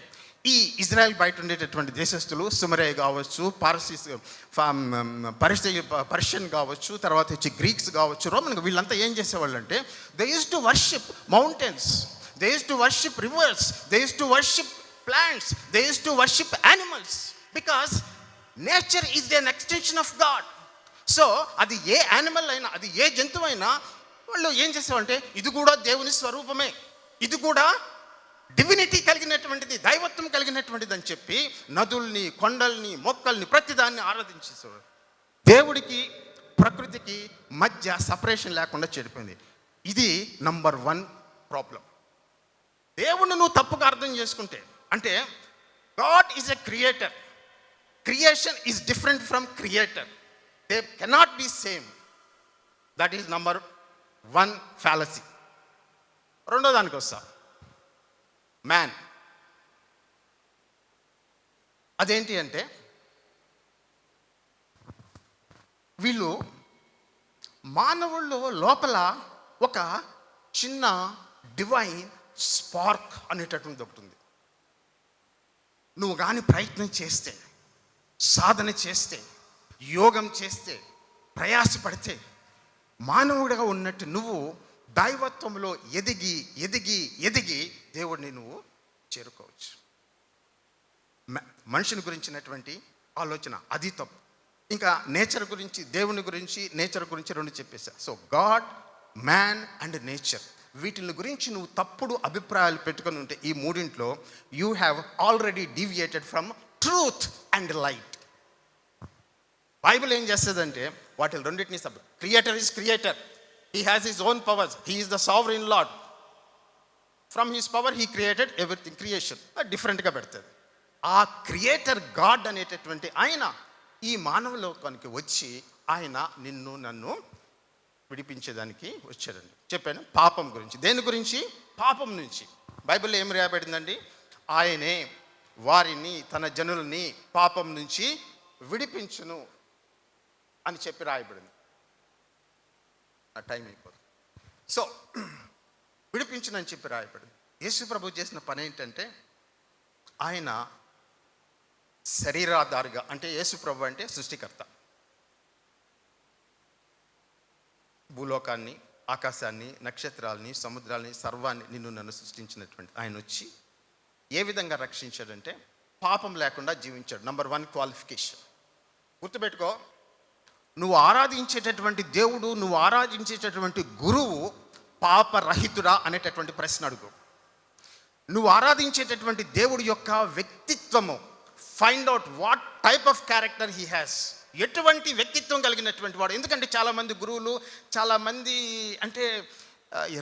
ఈ ఇజ్రాయెల్ బయట ఉండేటటువంటి దేశస్తులు, సుమరేయ కావచ్చు, పర్షియన్ కావచ్చు, తర్వాత వచ్చి గ్రీక్స్ కావచ్చు, రోమన్, వీళ్ళంతా ఏం చేసేవాళ్ళు అంటే they use to worship mountains, they use to worship reverse, they use to worship plants, they use to worship animals, because nature is an extension of God. So అది ఏ animal అయినా, అది ఏ జంతువు అయినా వాళ్ళు ఏం చేసేవాళ్ళంటే ఇది కూడా దేవుని స్వరూపమే, ఇది కూడా డివినిటీ కలిగినటువంటిది, దైవత్వం కలిగినటువంటిది అని చెప్పి నదుల్ని, కొండల్ని, మొక్కల్ని, ప్రతిదాన్ని ఆరాధించేసేవాడు. దేవుడికి ప్రకృతికి మధ్య సపరేషన్ లేకుండా చెడిపోయింది. ఇది నంబర్ 1 ప్రాబ్లం. దేవుణ్ణి నువ్వు తప్పుగా అర్థం చేసుకుంటే, అంటే God is a creator, creation is different from creator, they cannot be same. That is number 1 fallacy. రెండో దానికి వస్తా, మ్యాన్. అదేంటి అంటే వీళ్ళు మానవుల్లో లోపల ఒక చిన్న డివైన్ స్పార్క్ అనేటటువంటిది ఒకటి ఉంది. నువ్వు కానీ ప్రయత్నం చేస్తే, సాధన చేస్తే, యోగం చేస్తే, ప్రయాసపడితే మానవుడిగా ఉన్నట్టు నువ్వు దైవత్వంలో ఎదిగి ఎదిగి ఎదిగి దేవుడిని నువ్వు చేరుకోవచ్చు. మనిషిని గురించినటువంటి ఆలోచన అది తప్పు. ఇంకా నేచర్ గురించి, దేవుని గురించి, నేచర్ గురించి 2 చెప్పేశా. So God, man and nature, వీటిని గురించి నువ్వు తప్పుడు అభిప్రాయాలు పెట్టుకొని ఉంటే ఈ మూడింట్లో you have already deviated from truth and light. Bible ఏం చేస్తుందంటే వాటి రెండింటినీ creator is creator, he has his own powers, he is the sovereign Lord, from his power he created everything. Creation డిఫరెంట్గా పెడుతుంది. ఆ క్రియేటర్ గాడ్ అనేటటువంటి ఆయన ఈ మానవ లోకానికి వచ్చి ఆయన నిన్ను నన్ను విడిపించేదానికి వచ్చాడండి. చెప్పాను పాపం గురించి. దేని గురించి? పాపం నుంచి. బైబిల్లో ఏం రాయబడిందండి? ఆయనే వారిని, తన జనులని పాపం నుంచి విడిపించును అని చెప్పి రాయబడింది. టైం అయిపోతుంది. సో విడిపించును అని చెప్పి రాయబడింది. యేసు ప్రభు చేసిన పని ఏంటంటే ఆయన శరీరాధారిగా, అంటే యేసు ప్రభు అంటే సృష్టికర్త, భూలోకాన్ని, ఆకాశాన్ని, నక్షత్రాలని, సముద్రాలని, సర్వాన్ని, నిన్ను నన్ను సృష్టించినటువంటి ఆయన వచ్చి ఏ విధంగా రక్షించాడంటే పాపం లేకుండా జీవించాడు. నంబర్ 1 క్వాలిఫికేషన్ గుర్తుపెట్టుకో. నువ్వు ఆరాధించేటటువంటి దేవుడు, నువ్వు ఆరాధించేటటువంటి గురువు పాపరహితుడా అనేటటువంటి ప్రశ్న అడుగు. నువ్వు ఆరాధించేటటువంటి దేవుడి యొక్క వ్యక్తిత్వము, find out what type of character he has, ఎటువంటి వ్యక్తిత్వం కలిగినటువంటి వాడు. ఎందుకంటే చాలామంది గురువులు, చాలామంది అంటే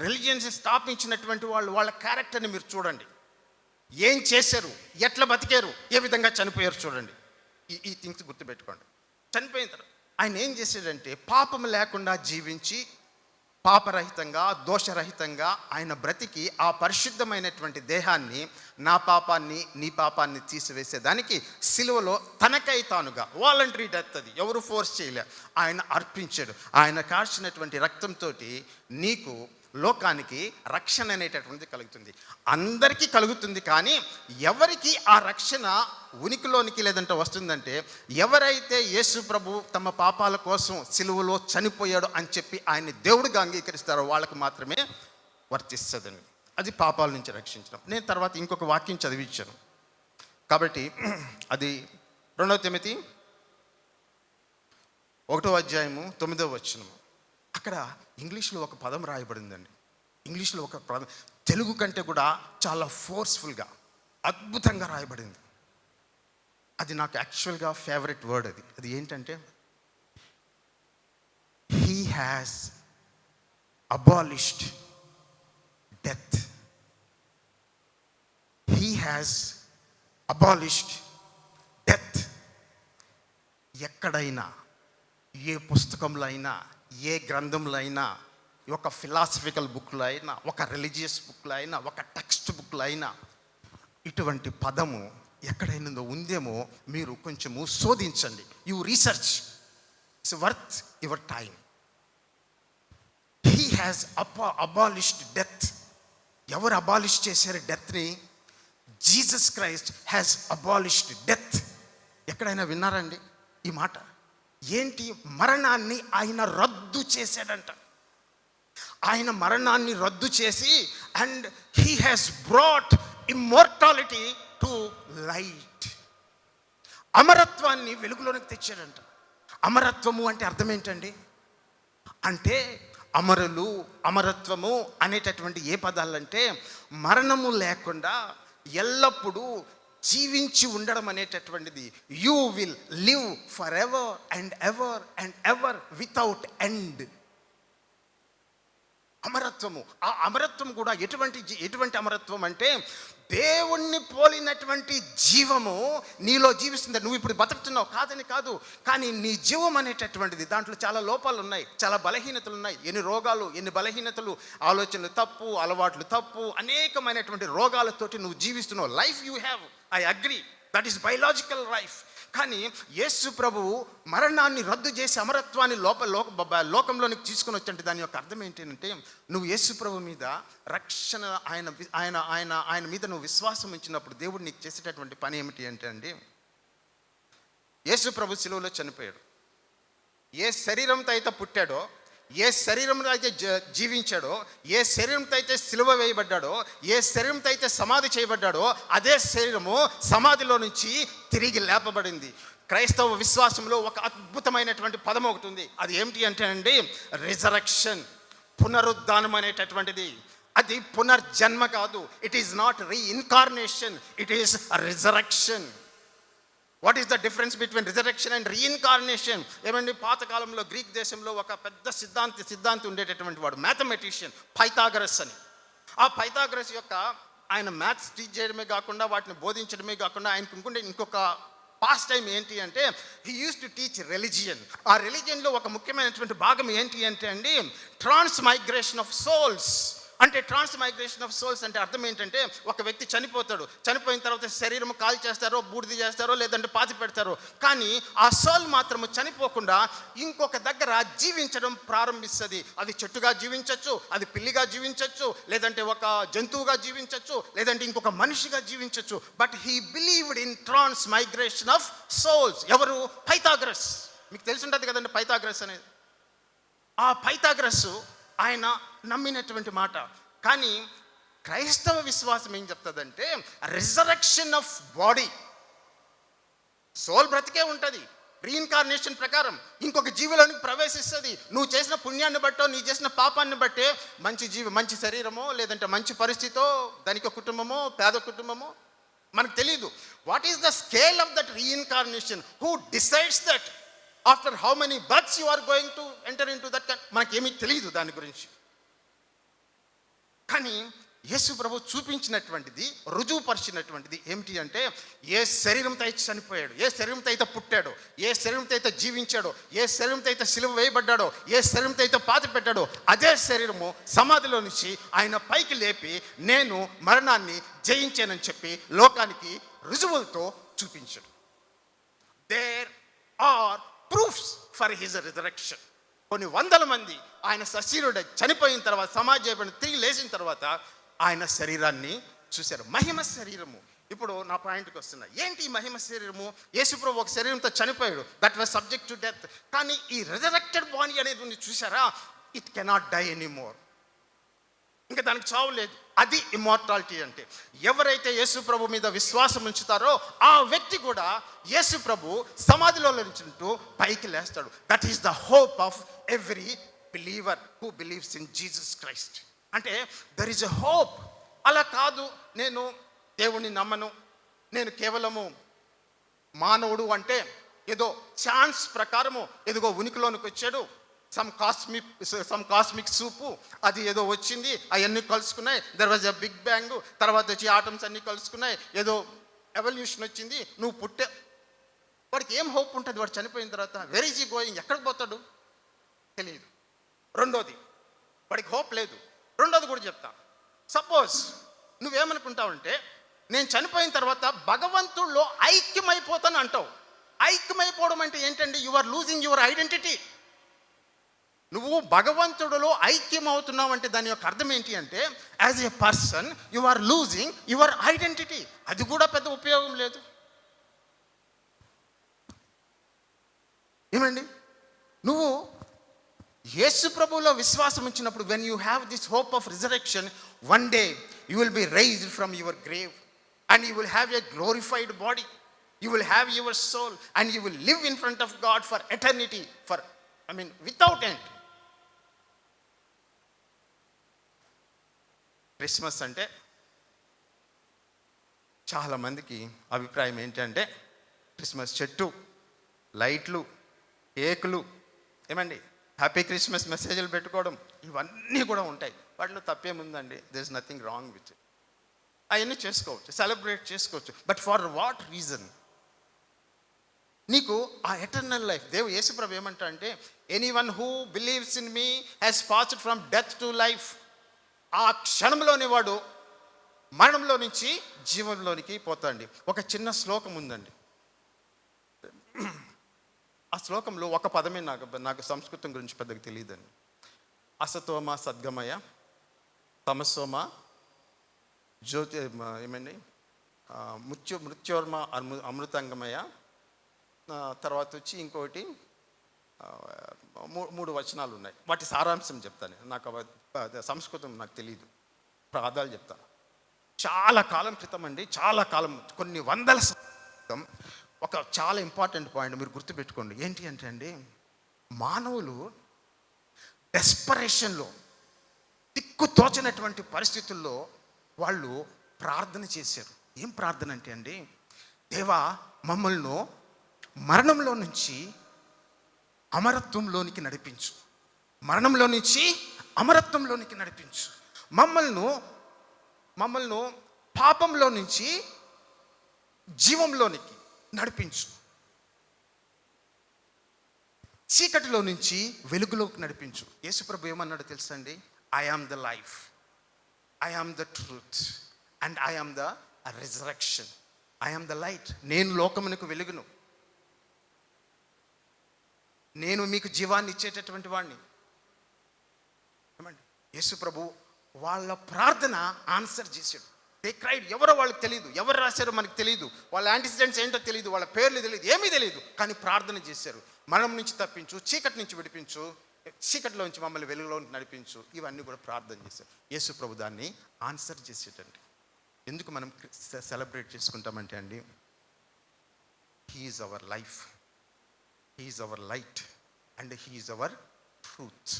రిలీజియన్స్ స్థాపించినటువంటి వాళ్ళు, వాళ్ళ క్యారెక్టర్ని మీరు చూడండి. ఏం చేశారు, ఎట్లా బతికారు, ఏ విధంగా చనిపోయారు చూడండి. ఈ థింగ్స్ గుర్తుపెట్టుకోండి. చనిపోయిన తర్వాత ఆయన ఏం చేశాడంటే పాపం లేకుండా జీవించి పాపరహితంగా, దోషరహితంగా ఆయన బ్రతికి ఆ పరిశుద్ధమైనటువంటి దేహాన్ని, నా పాపాన్ని, నీ పాపాన్ని తీసివేసేదానికి సిలువలో తనకై తానుగా వాలంటరీ డెత్, అది ఎవరు ఫోర్స్ చేయలే, ఆయన అర్పించాడు. ఆయన కార్చినటువంటి రక్తంతో నీకు, లోకానికి రక్షణ అనేటటువంటిది కలుగుతుంది. అందరికీ కలుగుతుంది, కానీ ఎవరికి ఆ రక్షణ ఉనికిలోనికి లేదంటే వస్తుందంటే, ఎవరైతే యేసు ప్రభు తమ పాపాల కోసం సిలువలో చనిపోయాడు అని చెప్పి ఆయన్ని దేవుడిగా అంగీకరిస్తారో వాళ్ళకి మాత్రమే వర్తిస్తుందండి. అది పాపాల నుంచి రక్షించడం. నేను తర్వాత ఇంకొక వాక్యం చదివించాను కాబట్టి అది 2 తిమోతి 1:9. అక్కడ ఇంగ్లీష్లో ఒక పదం రాయబడిందండి. ఇంగ్లీష్లో ఒక పదం తెలుగు కంటే కూడా చాలా ఫోర్స్ఫుల్గా, అద్భుతంగా రాయబడింది. అది నాకు యాక్చువల్గా ఫేవరెట్ వర్డ్. అది ఏంటంటే, he has abolished death. He has abolished death. ఎక్కడైనా, ఏ పుస్తకంలో అయినా, ఏ గ్రంథంలో అయినా, ఒక ఫిలాసఫికల్ బుక్లో అయినా, ఒక రిలీజియస్ బుక్లో అయినా, ఒక టెక్స్ట్ బుక్లో అయినా ఇటువంటి పదము ఎక్కడైనా ఉందేమో మీరు కొంచెము శోధించండి. You research, it's worth your time. He has abolished death. ఎవరు అబాలిష్ చేశారు డెత్ని? Jesus Christ has abolished death. ఎక్కడైనా విన్నారండి ఈ మాట? ఏంటి? మరణాన్ని ఆయన రద్దు చేశాడంట. ఆయన మరణాన్ని రద్దు చేసి, and he has brought immortality to light. అమరత్వాన్ని వెలుగులోనికి తెచ్చాడంట. అమరత్వము అంటే అర్థం ఏంటండి? అంటే అమరులు, అమరత్వము అనేటటువంటి ఏ పదాలంటే, మరణము లేకుండా ఎల్లప్పుడూ జీవించి ఉండడం అనేటటువంటిది. You will live forever and ever and ever without end. అమరత్వము. ఆ అమరత్వం కూడా ఎటువంటి అమరత్వం అంటే, దేవుణ్ణి పోలినటువంటి జీవము నీలో జీవిస్తుంది. నువ్వు ఇప్పుడు బతుకుతున్నావు కాదని కాదు, కానీ నీ జీవం అనేటటువంటిది, దాంట్లో చాలా లోపాలు ఉన్నాయి, చాలా బలహీనతలు ఉన్నాయి. ఎన్ని రోగాలు, ఎన్ని బలహీనతలు, ఆలోచనలు తప్పు, అలవాట్లు తప్పు, అనేకమైనటువంటి రోగాలతోటి నువ్వు జీవిస్తున్నావు. Life you have, I agree, that is biological life. కానీ యేసు ప్రభువు మరణాన్ని రద్దు చేసి అమరత్వాన్ని లోకంలోనికి తీసుకొని వచ్చంటే దాని యొక్క అర్థం ఏంటంటే, నువ్వు యేసు ప్రభు మీద రక్షణ, ఆయన మీద నువ్వు విశ్వాసం ఉంచినప్పుడు దేవుడు నీకు చేసేటటువంటి పని ఏమిటి అంటే అండి, యేసు ప్రభు సిలువలో చనిపోయాడు. ఏ శరీరంతో అయితే పుట్టాడో, ఏ శరీరంలో అయితే జీవించాడో, ఏ శరీరంతో అయితే సిలువ వేయబడ్డాడో, ఏ శరీరంతో అయితే సమాధి చేయబడ్డాడో, అదే శరీరము సమాధిలో నుంచి తిరిగి లేపబడింది. క్రైస్తవ విశ్వాసంలో ఒక అద్భుతమైనటువంటి పదం ఒకటి ఉంది. అది ఏమిటి అంటే అండి, రిజరక్షన్, పునరుద్ధానం అనేటటువంటిది. అది పునర్జన్మ కాదు. It is not reincarnation, it is resurrection. What is the difference between resurrection and reincarnation? ఏమండి, పాతకాలంలో గ్రీక్ దేశంలో ఒక పెద్ద సిద్ధాంతి ఉండేటటువంటి వాడు, మ్యాథమెటిషియన్, పైథాగరస్ అని. ఆ పైథాగరస్ యొక్క ఆయన మ్యాథ్స్ టీచ్ చేయడమే కాకుండా, వాటిని బోధించడమే కాకుండా, ఆయనకు ఇంకొక పాస్ట్ టైం ఏంటి అంటే, he use to teach religion. ఆ రిలీజియన్లో ఒక ముఖ్యమైనటువంటి భాగం ఏంటి అంటే అండి, ట్రాన్స్ మైగ్రేషన్ ఆఫ్ సోల్స్. అంటే ట్రాన్స్ మైగ్రేషన్ ఆఫ్ సోల్స్ అంటే అర్థం ఏంటంటే, ఒక వ్యక్తి చనిపోతాడు, చనిపోయిన తర్వాత శరీరం కాల్ చేస్తారో, బూడిద చేస్తారో, లేదంటే పాతి పెడతారో, కానీ ఆ సోల్ మాత్రము చనిపోకుండా ఇంకొక దగ్గర జీవించడం ప్రారంభిస్తుంది. అది చెట్టుగా జీవించవచ్చు, అది పిల్లిగా జీవించవచ్చు, లేదంటే ఒక జంతువుగా జీవించవచ్చు, లేదంటే ఇంకొక మనిషిగా జీవించవచ్చు. But he believed in transmigration of souls. ఎవరు? పైథాగరస్. మీకు తెలిసి ఉంటుంది కదండి పైథాగరస్ అనేది. ఆ పైథాగరస్ ఆయన నమ్మినటువంటి మాట. కానీ క్రైస్తవ విశ్వాసం ఏం చెప్తుందంటే, రిజరక్షన్ ఆఫ్ బాడీ. సోల్ బ్రతికే ఉంటుంది, రీఇన్కార్నేషన్ ప్రకారం ఇంకొక జీవిలోనికి ప్రవేశిస్తుంది. నువ్వు చేసిన పుణ్యాన్ని బట్టో, నీ చేసిన పాపాన్ని బట్టే మంచి శరీరమో, లేదంటే మంచి పరిస్థితో, ధనిక కుటుంబమో, పేద కుటుంబమో, మనకు తెలియదు. What is the scale of that reincarnation? Who decides that? After how many births you are going to enter into that? మనకేమీ తెలియదు దాని గురించి. కానీ యేసు ప్రభు చూపించినటువంటిది, రుజువుపరిచినటువంటిది ఏమిటి అంటే, ఏ శరీరంతో అయితే చనిపోయాడు, ఏ శరీరంతో అయితే పుట్టాడో, ఏ శరీరంతో అయితే జీవించాడో, ఏ శరీరంతో అయితే సిలువ వేయబడ్డాడో, ఏ శరీరంతో అయితే పాతి పెట్టాడో, అదే శరీరము సమాధిలో నుంచి ఆయన పైకి లేపి నేను మరణాన్ని జయించానని చెప్పి లోకానికి రుజువులతో చూపించాడు. There are proofs for his resurrection. కొన్ని వందల మంది ఆయన సశరీరుడు చనిపోయిన తర్వాత, సమాజం తిరిగి లేచిన తర్వాత ఆయన శరీరాన్ని చూశారు. మహిమ శరీరము. ఇప్పుడు నా పాయింట్కి వస్తున్నా. ఏంటి ఈ మహిమ శరీరము? యేసుప్రభు ఒక శరీరంతో చనిపోయాడు, that was subject to death. కానీ ఈ రిజరెక్టెడ్ బాడీ అనేది ఉంది చూసారా, ఇట్ కెనాట్ డై ఎనీమోర్. ఇంకా దానికి చావు లేదు. అది ఇమ్మోర్టాలిటీ అంటే. ఎవరైతే యేసుప్రభు మీద విశ్వాసం ఉంచుతారో ఆ వ్యక్తి కూడా యేసుప్రభు సమాధిలో నుంచుంటూ పైకి లేస్తాడు. That is the hope of every believer who believes in Jesus Christ. అంటే దర్ ఈజ్ ఎ హోప్. అలా కాదు, నేను దేవుణ్ణి నమ్మను, నేను కేవలము మానవుడు అంటే ఏదో ఛాన్స్ ప్రకారము ఎదుగో ఉనికిలోనికి వచ్చాడు, సమ్ కాస్మిక్ సూపు అది ఏదో వచ్చింది, అవన్నీ కలుసుకున్నాయి, there was a big bang, తర్వాత వచ్చి ఆటమ్స్ అన్నీ కలుసుకున్నాయి, ఏదో ఎవల్యూషన్ వచ్చింది, నువ్వు పుట్టే. వాడికి ఏం హోప్ ఉంటుంది? వాడు చనిపోయిన తర్వాత వెర్ ఈజ్ ఈ గోయింగ్? ఎక్కడికి పోతాడు తెలియదు. రెండోది, వాడికి హోప్ లేదు. రెండోది కూడా చెప్తా. సపోజ్ నువ్వేమనుకుంటావంటే, నేను చనిపోయిన తర్వాత భగవంతుడిలో ఐక్యమైపోతాను అంటావు. ఐక్యమైపోవడం అంటే ఏంటండి? You are losing your identity. నువ్వు భగవంతుడిలో ఐక్యమవుతున్నావు అంటే దాని యొక్క అర్థం ఏంటి అంటే, as a person you are losing your identity. అది కూడా పెద్ద ఉపయోగం లేదు. ఏమండి, నువ్వు యేసు ప్రభువులో విశ్వాసం ఉంచినప్పుడు, when you have this hope of resurrection, one day you will be raised from your grave and you will have a glorified body, you will have your soul and you will live in front of God for eternity, for without end. Christmas అంటే చాలామందికి అభిప్రాయం ఏంటంటే, Christmas చెట్టు, లైట్లు, కేకులు, ఏమండి happy Christmas మెసేజ్లు పెట్టుకోవడం, ఇవన్నీ కూడా ఉంటాయి. వాటిలో తప్పేముందండి? There is nothing wrong with it. అవన్నీ చేసుకోవచ్చు, సెలబ్రేట్ చేసుకోవచ్చు. But for what reason? నీకు ఆ ఎటర్నల్ లైఫ్, దేవుడు యేసుప్రభు ఏమంటా అంటే, anyone who believes in me has passed from death to life. ఆ క్షణంలోని వాడు మరణంలో నుంచి జీవంలోనికి పోతాండి. ఒక చిన్న శ్లోకం ఉందండి. ఆ శ్లోకంలో ఒక పదమే నాకు సంస్కృతం గురించి పెద్దగా తెలియదండి. అసతోమ సద్గమయ, తమసోమ జ్యోతి, ఏమండి మృత్యోర్మ అమృతంగమయ, తర్వాత వచ్చి ఇంకోటి 3 వచనాలు ఉన్నాయి. వాటి సారాంశం చెప్తాను. నాకు సంస్కృతం నాకు తెలియదు, పదాలు చెప్తాను. చాలా కాలం క్రితం అండి, చాలా కాలం, కొన్ని వందల క్రితం ఒక చాలా ఇంపార్టెంట్ పాయింట్ మీరు గుర్తుపెట్టుకోండి. ఏంటి అంటే అండి, మానవులు డెస్పరేషన్లో, దిక్కు తోచనటువంటి పరిస్థితుల్లో వాళ్ళు ప్రార్థన చేశారు. ఏం ప్రార్థన అంటే అండి, దేవా మమ్మల్ని మరణంలో నుంచి అమరత్వంలోనికి నడిపించు, మరణంలో నుంచి అమరత్వంలోనికి నడిపించు, మమ్మల్ని పాపంలో నుంచి జీవంలోనికి నడిపించు, చీకటిలో నుంచి వెలుగులోకి నడిపించు. యేసుప్రభు ఏమన్నాడు తెలుసా అండి? I am the life, I am the truth and I am the resurrection, I am the light. నేను లోకమునకు వెలుగును, నేను మీకు జీవాన్ని ఇచ్చేటటువంటి వాడిని. ఏమండి, యేసుప్రభు వాళ్ళ ప్రార్థన ఆన్సర్ చేశాడు. They cried. ఎవరో వాళ్ళకి తెలియదు, ఎవరు రాశారో మనకు తెలియదు, వాళ్ళ యాంటిసిడెంట్స్ ఏంటో తెలియదు, వాళ్ళ పేర్లు తెలియదు, ఏమీ తెలియదు. కానీ ప్రార్థన చేశారు. మరణం నుంచి తప్పించు, చీకటి నుంచి విడిపించు, చీకటిలో నుంచి మమ్మల్ని వెలుగులో నడిపించు. ఇవన్నీ కూడా ప్రార్థన చేశారు. యేసు ప్రభు దాన్ని ఆన్సర్ చేసేటండి. ఎందుకు మనం సెలబ్రేట్ చేసుకుంటామంటే అండి, he is our life, he is our light and he is our truth.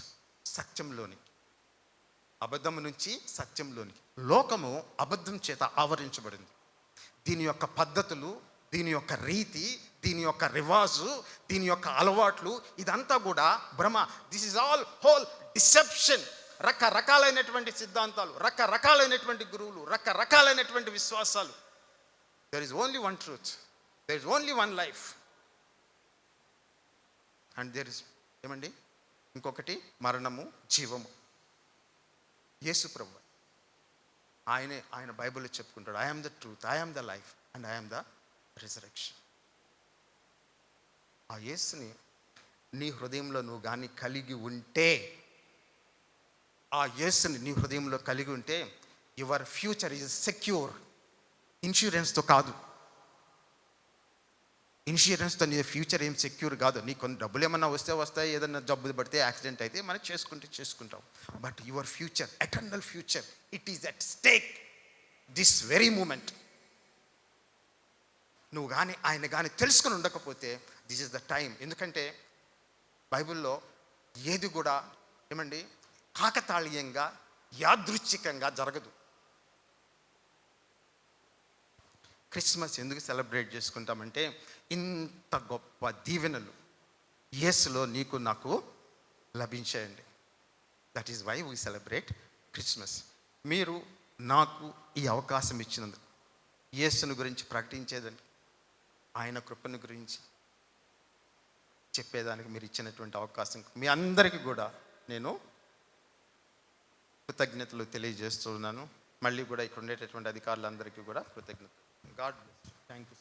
సత్యంలోనికి, అబద్ధము నుంచి సత్యంలోనికి. లోకము అబద్ధం చేత ఆవరించబడింది. దీని యొక్క పద్ధతులు, దీని యొక్క రీతి, దీని యొక్క రివాజు, దీని యొక్క అలవాట్లు, ఇదంతా కూడా భ్రమ. This is all whole deception. రకరకాలైనటువంటి సిద్ధాంతాలు, రకరకాలైనటువంటి గురువులు, రకరకాలైనటువంటి విశ్వాసాలు. There is only one truth, there is only one life. And there is ఏమండి ఇంకొకటి మరణము, జీవము. యేసు ప్రభు ఆయన బైబిల్లో చెప్పుకుంటాడు, I am the truth, I am the life and I am the resurrection. ఆ యేసుని నీ హృదయంలో నువ్వు కానీ కలిగి ఉంటే, ఆ యేసుని నీ హృదయంలో కలిగి ఉంటే, యువర్ ఫ్యూచర్ ఈజ్ సెక్యూర్. ఇన్సూరెన్స్తో కాదు, ఇన్సూరెన్స్తో నీ ఫ్యూచర్ ఏం సెక్యూర్ కాదు. నీకు కొన్ని డబ్బులు ఏమన్నా వస్తాయి, ఏదన్నా జబ్బు పడితే, యాక్సిడెంట్ అయితే మనం చేసుకుంటాం. But your future, eternal future, it is at stake this very moment. నువ్వు కానీ ఆయన కానీ తెలుసుకొని ఉండకపోతే దిస్ ఇస్ ద టైం. ఎందుకంటే బైబిల్లో ఏది కూడా ఏమండి కాకతాళీయంగా, యాదృచ్ఛికంగా జరగదు. క్రిస్మస్ ఎందుకు సెలబ్రేట్ చేసుకుంటామంటే, ఇంత గొప్ప దీవెనలు యేసులో నీకు నాకు లభించాయండి. That is why we celebrate Christmas. మీరు నాకు ఈ అవకాశం ఇచ్చినందుకు, యేసుని గురించి ప్రకటించేదండి, ఆయన కృపను గురించి చెప్పేదానికి మీరు ఇచ్చినటువంటి అవకాశం మీ అందరికీ కూడా నేను కృతజ్ఞతలు తెలియజేస్తున్నాను. మళ్ళీ కూడా ఇక్కడ ఉండేటటువంటి అధికారులందరికీ కూడా కృతజ్ఞతలు. God bless. Thank you.